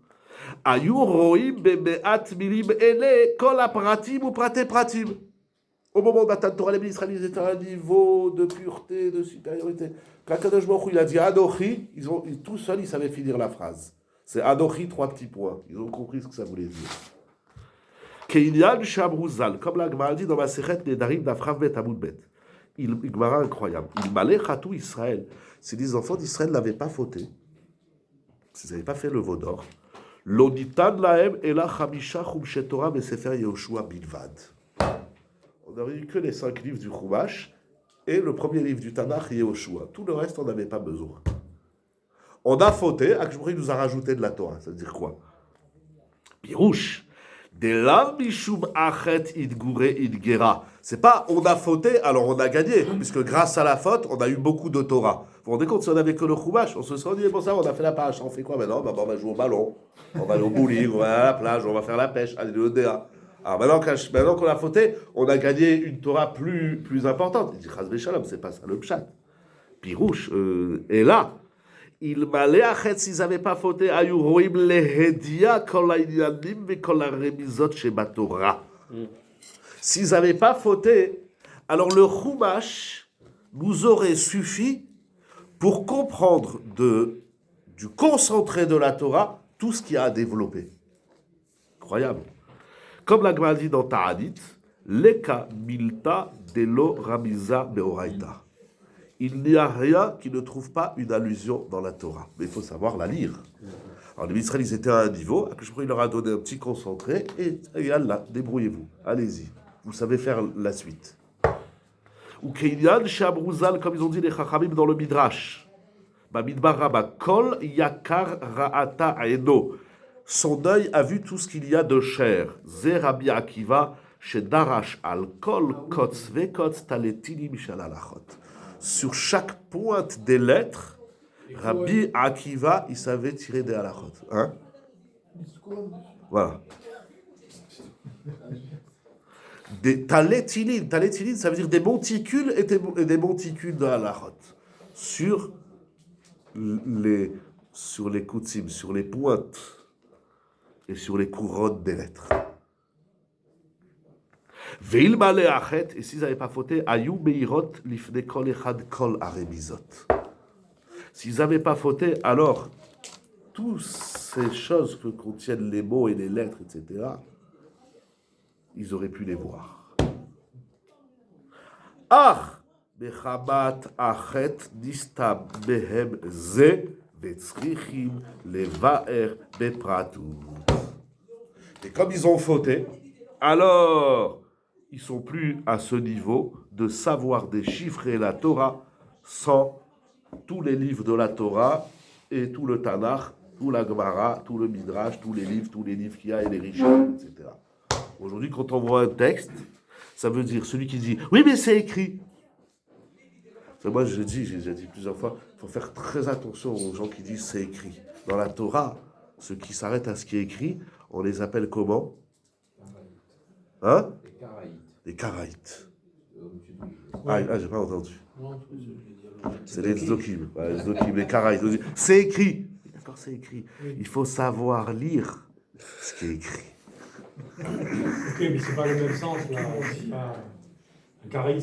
Ayu roim be'at milim ele kol ha'pratim ou praté pratim. Au moment où Matan Torah, les Israéliens étaient à un niveau de pureté, de supériorité. Quand Kadosh Baruch Hu, il a dit Anochi, tout seuls, ils savaient finir la phrase. C'est Anochi, 3 petits points. Ils ont compris ce que ça voulait dire. Keïnyan Shamrouzal, comme la Gemara dit dans ma Sechet Nedarim d'Afrav Bet Amud Bet. Gemara incroyable. Il malait Chatou Israël. Si les enfants d'Israël n'avaient pas fauté, s'ils n'avaient pas fait le veau d'or, l'onitan lahem ela chamisha chumshe Torah besefer Yehoshua bilvad. On n'avait eu que les 5 livres du Chumash et le premier livre du Tanakh, Yehoshua. Tout le reste, on n'avait pas besoin. On a fauté, Akshmouri nous a rajouté de la Torah. Ça veut dire quoi? Pirouche. C'est pas on a fauté, alors on a gagné, puisque grâce à la faute, on a eu beaucoup de Torah. Vous vous rendez compte, si on avait que le Chumash, on se serait dit, bon ça, on a fait la page, on fait quoi maintenant? On va jouer au ballon, on va aller au bowling, on va aller à la plage, on va faire la pêche, aller au DA. Alors maintenant qu'on a fauté, on a gagné une Torah plus importante. Il dit, Chas v'shalom, c'est pas ça le pshat. Pirouche, et là, il m'allait à chet s'ils n'avaient pas fauté, ayuroim lehedia kol ha'inyanim ve'kol ha'remizot shebatorah. S'ils n'avaient pas fauté, alors le Chumash nous aurait suffi pour comprendre du concentré de la Torah tout ce qu'il y a à développer. Incroyable. Comme la Gemara dit dans Ta'anit, Leka milta delo ramiza beoraita. Il n'y a rien qui ne trouve pas une allusion dans la Torah. Mais il faut savoir la lire. Alors les Israéliens, ils étaient à un niveau, il leur a donné un petit concentré, et Allah, débrouillez-vous, allez-y. Vous savez faire la suite. Ou Keïnyan, Shabruzal, comme ils ont dit les Chachamim dans le Midrash. Bamidbar Rabba, Kol Yakar Ra'ata Aeno. Son œil a vu tout ce qu'il y a de cher. Ze Rabbi Akiva, Shedarash al Kol Kotz Vekotz Taletini Mishal Alachot. Sur chaque pointe des lettres, Rabbi Akiva, il savait tirer des halachot. Hein? Voilà. Des talétilines, ça veut dire des monticules et des monticules de halachot. Sur les koutsim, sur les pointes et sur les couronnes des lettres. Veil malé achet, et s'ils n'avaient pas fauté, ayou meirot lifne kol echad kol aremizot. S'ils n'avaient pas fauté, alors toutes ces choses que contiennent les mots et les lettres, etc., ils auraient pu les voir. Ach, bechabat achet distab behem ze vetzrichim levaer bepratout. Et comme ils ont fauté, alors ils ne sont plus à ce niveau de savoir déchiffrer la Torah sans tous les livres de la Torah et tout le Tanakh, tout la Gemara, tout le Midrash, tous les livres qu'il y a et les Rishon, etc. Aujourd'hui, quand on voit un texte, ça veut dire celui qui dit « Oui, mais c'est écrit ». Moi, j'ai déjà dit plusieurs fois, il faut faire très attention aux gens qui disent « c'est écrit ». Dans la Torah, ceux qui s'arrêtent à ce qui est écrit, on les appelle comment? Hein? Les Karaïtes. Ah, j'ai pas entendu. C'est les Zdokim. Les Zdokim, les Karaïtes. C'est écrit. D'accord, c'est écrit. Il faut savoir lire ce qui est écrit. Ok, mais c'est pas le même sens là. Un Karaïte,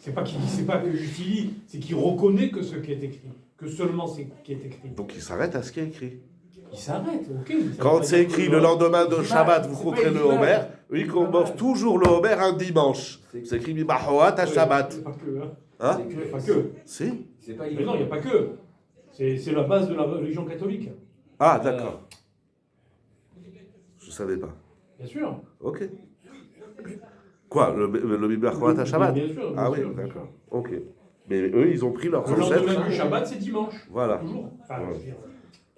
c'est pas que j'utilise, c'est qu'il reconnaît que ce qui est écrit, que seulement ce qui est écrit. Donc il s'arrête à ce qui est écrit. Il s'arrête, ok. Quand c'est écrit le lendemain de Shabbat, vous comptez le Homer, ils commencent toujours le Homer un dimanche. C'est écrit Mibahoat à Shabbat. C'est pas que, hein. Hein? C'est pas que. Si? Mais non, il n'y a pas que. C'est la base de la religion catholique. Ah, d'accord. Je ne savais pas. Bien sûr. Ok. Quoi, le Mibahoat à Shabbat? Bien sûr. Ah oui, d'accord. Ok. Mais eux, ils ont pris leur Le lendemain du Shabbat, c'est dimanche. Voilà. Toujours. Enfin, voilà.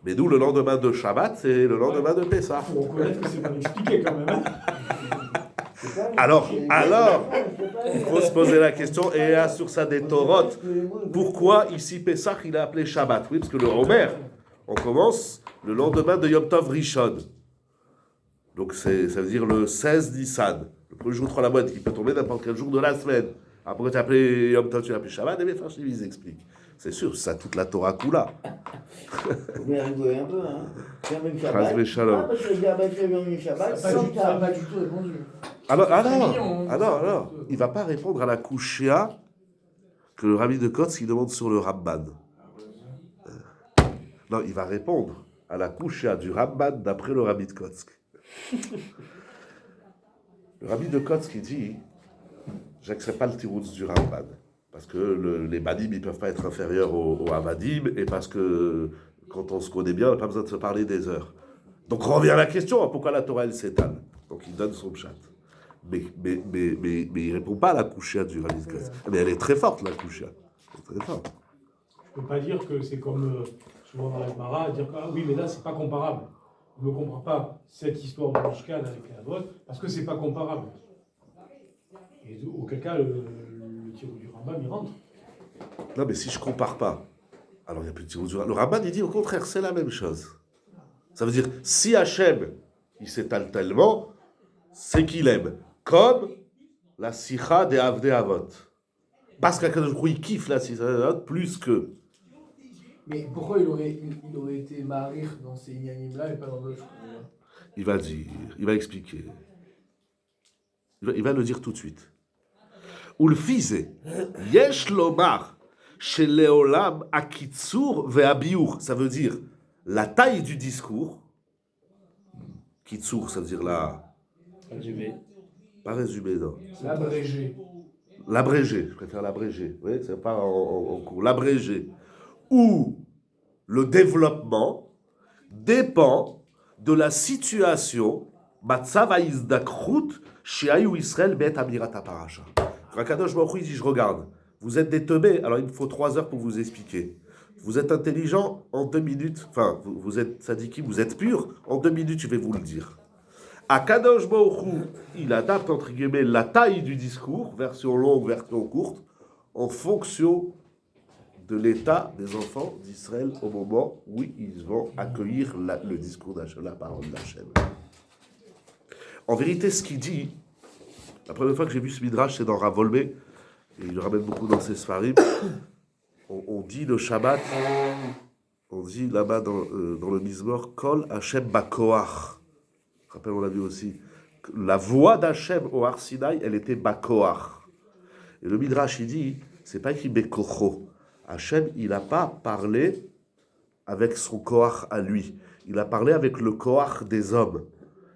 Mais nous, le lendemain de Shabbat, c'est le lendemain de Pessah. Il faut reconnaître que c'est pas expliqué quand même. Alors, il faut se poser la question, et là, sur ça des Torot, pourquoi ici Pessah, il a appelé Shabbat? Oui, parce que le Homer, on commence le lendemain de Yom Tov Rishon. Donc, ça veut dire le 16 Nissan, le premier jour de la moitié, qui peut tomber n'importe quel jour de la semaine. Après, tu as appelé Yom Tov, tu l'as appelé Shabbat, et bien, franchement, ils expliquent. C'est sûr, ça, toute la Torah Kula. Faut bien rigoler un peu, hein. Parce que Shabbat, Ça n'a pas du tout répondu. Alors, il ne va pas répondre à la Kouchia que le Rabbi de Kotz qui demande sur le Ramban. Non, il va répondre à la Kouchia du Ramban d'après le Rabbi de Kotz. Le Rabbi de Kotz qui dit « J'accepte pas le tirouz du Ramban. » Parce que les badim, ils ne peuvent pas être inférieurs aux avadim, et parce que quand on se connaît bien, on n'a pas besoin de se parler des heures. Donc revient à la question, pourquoi la Torah, elle s'étale? Donc il donne son pshat. Mais il ne répond pas à la kouchia du Rabbi de Kotz. Mais elle est très forte, la kouchia. Très forte. Je ne peux pas dire que c'est comme souvent dans la Gemara, dire que ah oui, mais là, c'est pas comparable. ne comprend pas cette histoire de Mishkan avec la vôtre, parce que c'est pas comparable. Et auquel cas, le tir du Rambam, il rentre. Non, mais si je compare pas, alors il n'y a plus de tir du Rambam. Le Rambam, il dit au contraire, c'est la même chose. Ça veut dire, si Hachem, il s'étale tellement, c'est qu'il aime. Comme la Sikha des Avdei Avot. Parce qu'Akadosh Baruch Hu, il kiffe la Sikha des Avot plus que. Mais pourquoi il aurait été Marir dans ces inanimes-là et pas dans d'autres? Il va dire, il va expliquer. Il va le dire tout de suite. Ulfize, yesh lomar, chez Léolam akitsur ve'abiur. Ça veut dire la taille du discours. Kitsur, ça veut dire la. Résumé. Pas résumé, non. L'abrégé. L'abrégé, je préfère l'abrégé. Oui, c'est pas en cours. L'abrégé. Où le développement dépend de la situation Matzavaïs d'Akrut chez Ayou Israël Bet Amirat Parasha. Kadosh Baruch Hu dit, je regarde, vous êtes des teubés, alors il me faut 3 heures pour vous expliquer. Vous êtes intelligent, en 2 minutes, enfin, vous êtes sadiki, vous êtes pur, en 2 minutes, je vais vous le dire. Kadosh Baruch Hu, il adapte, entre guillemets, la taille du discours, version longue, version courte, en fonction de l'état des enfants d'Israël au moment où ils vont accueillir le discours d'Hachem, la parole d'Hachem. En vérité, ce qu'il dit, la première fois que j'ai vu ce midrash, c'est dans Rav Wolbe, et il le ramène beaucoup dans ses Sfarim. On dit le Shabbat, on dit là-bas dans le Mizmor, Kol Hachem Bakoach. Rappel, on l'a vu aussi. La voix d'Hachem au Har Sinaï, elle était Bakoach. Et le midrash, il dit, c'est pas écrit Bekocho. Hachem, il n'a pas parlé avec son Koach à lui. Il a parlé avec le Koach des hommes.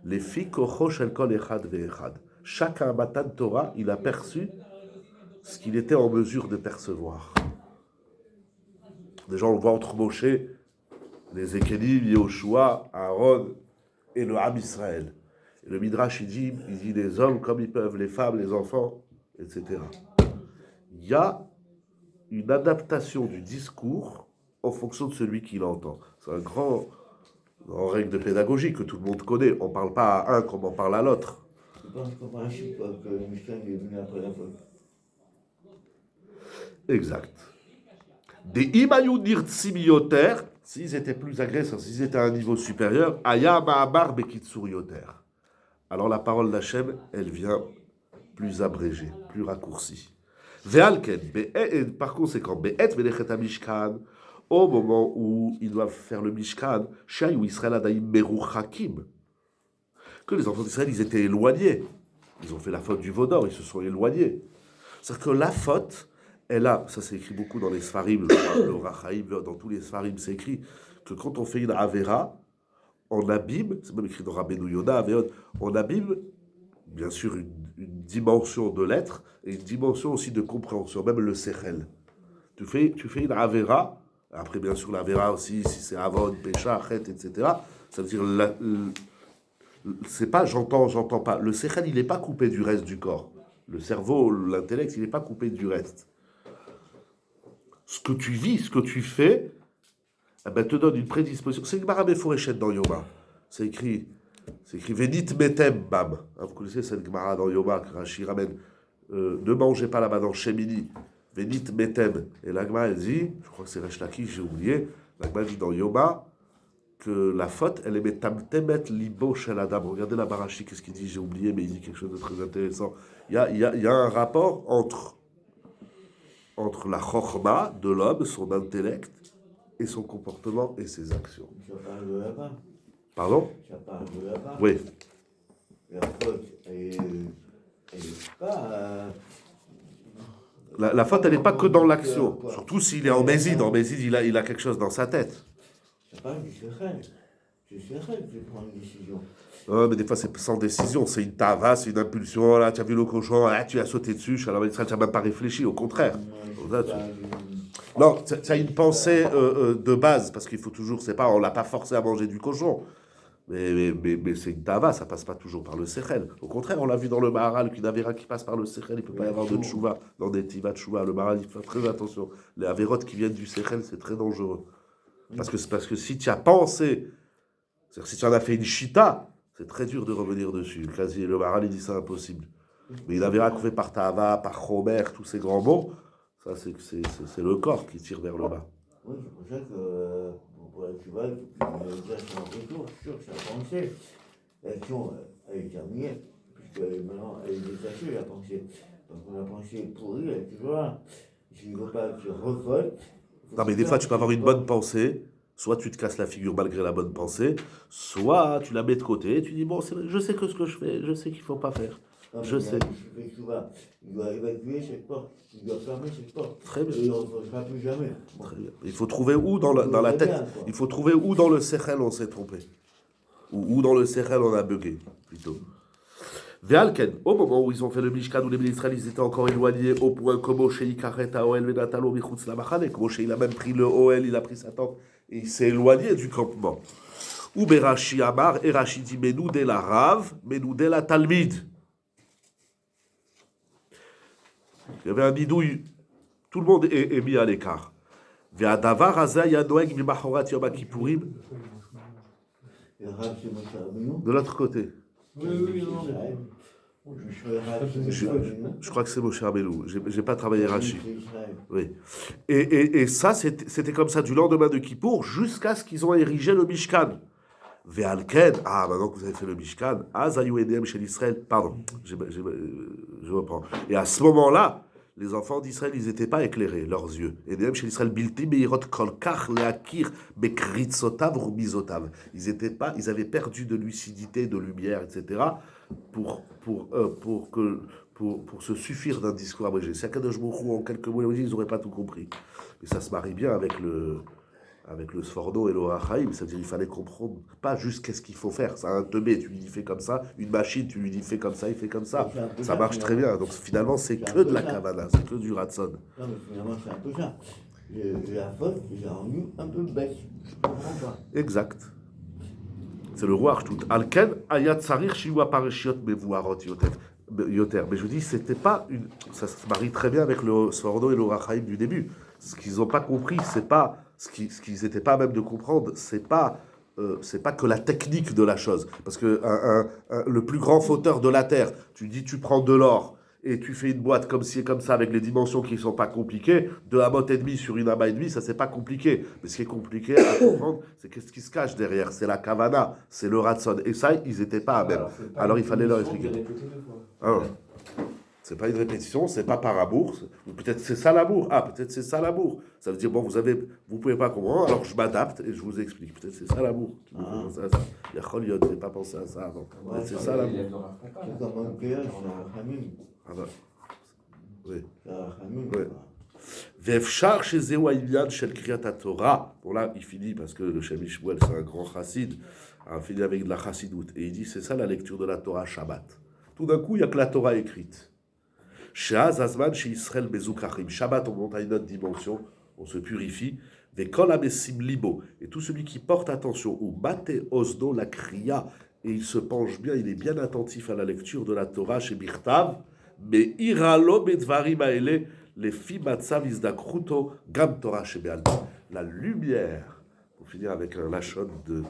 Les filles Kocho Shel Kol Echad Ve'echad. Chaque Matan Torah, il a perçu ce qu'il était en mesure de percevoir. Déjà, on le voit entre Moshe, les Ekelim, Yehoshua, Aaron et le Ham Israël. Et le Midrash, il dit les hommes comme ils peuvent, les femmes, les enfants, etc. Il y a une adaptation du discours en fonction de celui qui l'entend. C'est un grand règle de pédagogie que tout le monde connaît. On ne parle pas à un comme on parle à l'autre. Je pense qu'en principe, que le Mishkan est venu après la faute. Exact. Des imayou nirtsim yoter, s'ils étaient plus agresseurs, s'ils étaient à un niveau supérieur, aya ma'amar bekitsur yoter. Alors la parole d'Hachem, elle vient plus abrégée, plus raccourcie. Ve'alken, par conséquent, be'et ve'lechet mishkan, au moment où ils doivent faire le Mishkan, Shayu Israël adaim meruchakim, que les enfants d'Israël, ils étaient éloignés. Ils ont fait la faute du veau d'or, ils se sont éloignés. C'est-à-dire que la faute, elle a, ça c'est écrit beaucoup dans les Sfarim, le Rachaim, dans tous les Sfarim, c'est écrit que quand on fait une Avera, on abîme, c'est même écrit dans Rabbeinu Yonah, on abîme, bien sûr, une dimension de l'être et une dimension aussi de compréhension, même le Sechel. Tu fais une Avera, après bien sûr l'Avera aussi, si c'est Avon, Pécha, Chet, etc., ça veut dire c'est pas j'entends pas. Le Sechel, il n'est pas coupé du reste du corps. Le cerveau, l'intellect, il n'est pas coupé du reste. Ce que tu vis, ce que tu fais, eh ben, te donne une prédisposition. C'est une Gemara Meforeshet dans Yoma. C'est écrit Venit metem bam. Vous connaissez cette Gemara dans Yoma que Rashi ramène. Ne mangez pas là-bas dans Shemini. Venit metem. Et la Gemara, elle dit, je crois que c'est Resh Lakish, j'ai oublié, la Gemara dit dans Yoma que la faute, elle est metamtemet libo shel adam. Regardez la Barashi, qu'est-ce qu'il dit, j'ai oublié, mais il dit quelque chose de très intéressant. Il y a un rapport entre la chokhma de l'homme, son intellect, et son comportement et ses actions. Ça parle de là-bas. Pardon? Ça parle de là-bas. Oui. La faute, elle est pas... La faute, elle n'est pas que dans l'action. Surtout s'il est en Bézid. En Bézid, il a quelque chose dans sa tête. Ça parle du Sechel. C'est le Sechel qui prend une décision. Non, mais des fois, c'est sans décision. C'est une tava, c'est une impulsion. Là, tu as vu le cochon, là, tu as sauté dessus. Je suis à la tu n'as même pas réfléchi. Au contraire. Non, tu as une pensée de base. Parce qu'il faut toujours, c'est pas, on ne l'a pas forcé à manger du cochon. Mais c'est une tava, ça passe pas toujours par le Sechel. Au contraire, on l'a vu dans le Maharal, qu'une avéra qui passe par le Sechel, il ne peut pas y avoir de tchouva. Dans des tivas de tchouva, le Maharal, il faut faire très attention. Les avérotes qui viennent du Sechel, c'est très dangereux. Parce que si tu as pensé C'est-à-dire, si tu en as fait une chita, c'est très dur de revenir dessus. Le Maharal, il dit ça impossible. Mais il avait raconté par Tava, par Chomer, tous ces grands mots. Ça, c'est le corps qui tire vers le bas. Oui, c'est pour ça que pour la Cuba, déjà c'est un retour sur sa pensée. L'action, elle est terminée, puisque maintenant elle est détachée, la pensée. Donc la pensée est pourrie, elle est toujours là. S'il ne veut pas que tu revoles. Non, mais des fois, tu peux avoir une bonne pensée. Soit tu te casses la figure malgré la bonne pensée, soit tu la mets de côté et tu dis, bon, je sais que ce que je fais, je sais qu'il ne faut pas faire. Non, je sais. Il doit évacuer cette porte, il doit fermer cette porte. Très bien. Et il ne reviendra plus jamais. Très bien. Il faut trouver où dans la tête, il faut trouver où dans le sechel on s'est trompé. Ou où dans le sechel on a bugué, plutôt. Ve'alken, au moment où ils ont fait le Mishkan, où les Israël, ils étaient encore éloignés, au point que Moshe Ikaret Oel Venatalo Michutz Lamachane, que Moshe il a même pris le Oel, il a pris sa tente, et il s'est éloigné du campement. Ou Berashi Amar, et Rashi dit Menoudé la Rav, Menoudé la Talmid. Il y avait un bidouille, tout le monde est mis à l'écart. Ve'adavar Haza Yanoeg Mimachorat Yom Kippourim. De l'autre côté. Oui, non. Je crois que c'est Moshe Rabbeinu. J'ai pas travaillé Rashi. Oui. Et ça, c'était comme ça du lendemain de Kippour jusqu'à ce qu'ils ont érigé le Mishkan. Ve'alken, maintenant que vous avez fait le Mishkan, Azayu Edem chez l'Israël. Pardon, je reprends. Et à ce moment-là, les enfants d'Israël, ils n'étaient pas éclairés, leurs yeux. Edem chez l'Israël, Bilti Beirot Kolkach Leakir Bekritsotav Rubizotav. Ils avaient perdu de lucidité, de lumière, etc. pour se suffire d'un discours abrégé. Si Akadosh Baruch Hu, en quelques mots, ils n'auraient pas tout compris. Et ça se marie bien avec le Sforno et l'Orachaim, c'est-à-dire qu'il fallait comprendre pas juste qu'est-ce qu'il faut faire. C'est un teubé, tu lui dis fais comme ça, une machine, tu lui dis fais comme ça, il fait comme ça. Ça marche très bien. Donc finalement, c'est que de la kavana, c'est que du ratson. Non, mais finalement, c'est un peu ça. La faute, j'ai rendu un peu bête. Je comprends pas. Exact. C'est le roi Artout. Alken ayat sarir shiwa pareshiot mevuarot yoter. Mais je vous dis, c'était pas une. Ça se marie très bien avec le Sforno et l'Orachaim du début. Ce qu'ils n'ont pas compris, c'est pas. Ce qu'ils n'étaient pas à même de comprendre, c'est pas que la technique de la chose. Parce que le plus grand fauteur de la Terre, tu dis tu prends de l'or et tu fais une boîte comme ci et comme ça avec les dimensions qui ne sont pas compliquées, de la botte et demie sur une amas et demi, ça c'est pas compliqué. Mais ce qui est compliqué à comprendre, c'est qu'est-ce qui se cache derrière. C'est la kavana, c'est le ratson. Et ça, ils n'étaient pas à même. Alors il fallait leur expliquer. C'est pas une répétition, c'est pas par amour, ou peut-être c'est ça l'amour. Peut-être c'est ça l'amour. Ça veut dire, bon, vous pouvez pas comprendre, alors je m'adapte et je vous explique. Peut-être c'est ça l'amour. Tu peux penser à ça. Il y a Choliot, j'ai pas pensé à ça avant. Peut-être c'est ça l'amour. C'est comme un péage, c'est un Hamim. Oui. C'est un Hamim. Vefchar chez Zewaïlian chez le Kriyat Torah. Bon là, il finit parce que le Shem Ishmuel, c'est un grand chassid. Il finit avec de la chassidoute. Et il dit, c'est ça la lecture de la Torah Shabbat. Tout d'un coup, il n'y a que la Torah écrite. Sheaz Azman chez Israël Bezukachim. Shabbat, on monte à une autre dimension, on se purifie. Vekol Amesim Libo. Et tout celui qui porte attention, ou Mate Osdo la Kriya, et il se penche bien, il est bien attentif à la lecture de la Torah chez Birtav, mais Iralo Bedvarim Aele, les Fimatsav Izdakruto, Gam Torah chez Beal. La lumière, pour finir avec un lachon de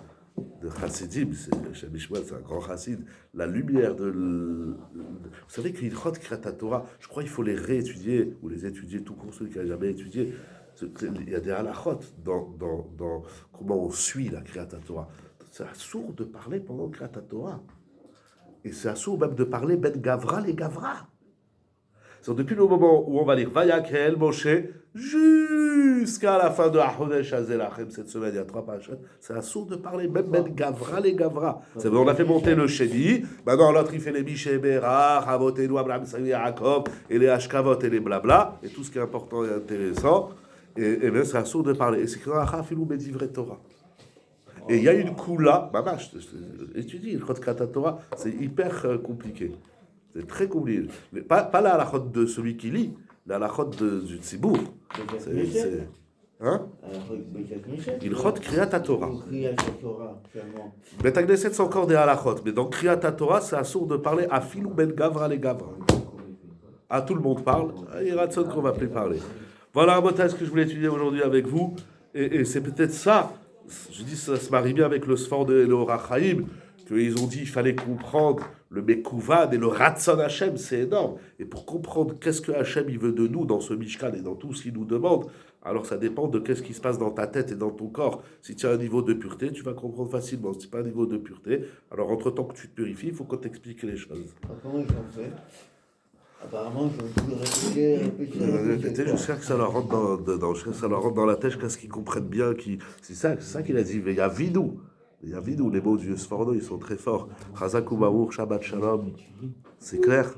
Chassidim, Shem Ishmael, c'est un grand chassid, la lumière vous savez qu'il Ilchot Kriyat Torah, je crois qu'il faut les réétudier, ou les étudier tout court, celui qui n'a jamais étudié. Il y a des halachot dans comment on suit la Kriyat Torah. C'est assourd de parler pendant Kriyat Torah. Et c'est assourd même de parler Ben Gavra, les Gavra. C'est depuis le moment où on va lire Vayakhel Moshe jusqu'à la fin de Ahodesh Azelachem cette semaine, il y a 3 pages. C'est assourd de parler même Ben Gavra, les Gavra. On a fait monter le Sheni, maintenant l'autre il fait les Mishe Berach, Avotenu Abraham Saïd Yaakov, et les Ashkavot et les blabla, et tout ce qui est important et intéressant. Et bien c'est assourd de parler. Et c'est que dans la Chafilou Bedivre Torah. Et il y a une koula, étudie le Chot Kriyat Torah, c'est hyper compliqué. C'est très compliqué. Mais pas la halachot de celui qui lit, la halachot du tzibour. Hein? Ilchot Kriyat Torah. Bet Knesset, c'est encore des halachot. Mais dans Kriyat Torah, c'est assourd de parler à Filou Ben Gavra les Gavra. Tout le monde parle. Il y a Ratson qu'on va plus parler. Voilà un mot ce que je voulais étudier aujourd'hui avec vous. Et c'est peut-être ça je dis ça se marie bien avec le Sford et le Rachaim, qu'ils ont dit qu'il fallait comprendre le Mekouvad et le Ratzon Hashem, c'est énorme. Et pour comprendre qu'est-ce que Hashem il veut de nous dans ce Mishkan et dans tout ce qu'il nous demande, alors ça dépend de qu'est-ce qui se passe dans ta tête et dans ton corps. Si tu as un niveau de pureté, tu vas comprendre facilement. Si tu n'as pas un niveau de pureté, alors entre-temps que tu te purifies, il faut qu'on t'explique les choses. Comment ils ont fait? Apparemment, ils ont tout répété. Jusqu'à que ça leur rentre jusqu'à que ça leur rentre dans la tête, jusqu'à ce qu'ils comprennent bien. C'est ça qu'il a dit. Il y a vidou. Il y a vidou. Les mots du Sforno, ils sont très forts. Chazak ou Baruch, Shabbat Shalom. C'est clair.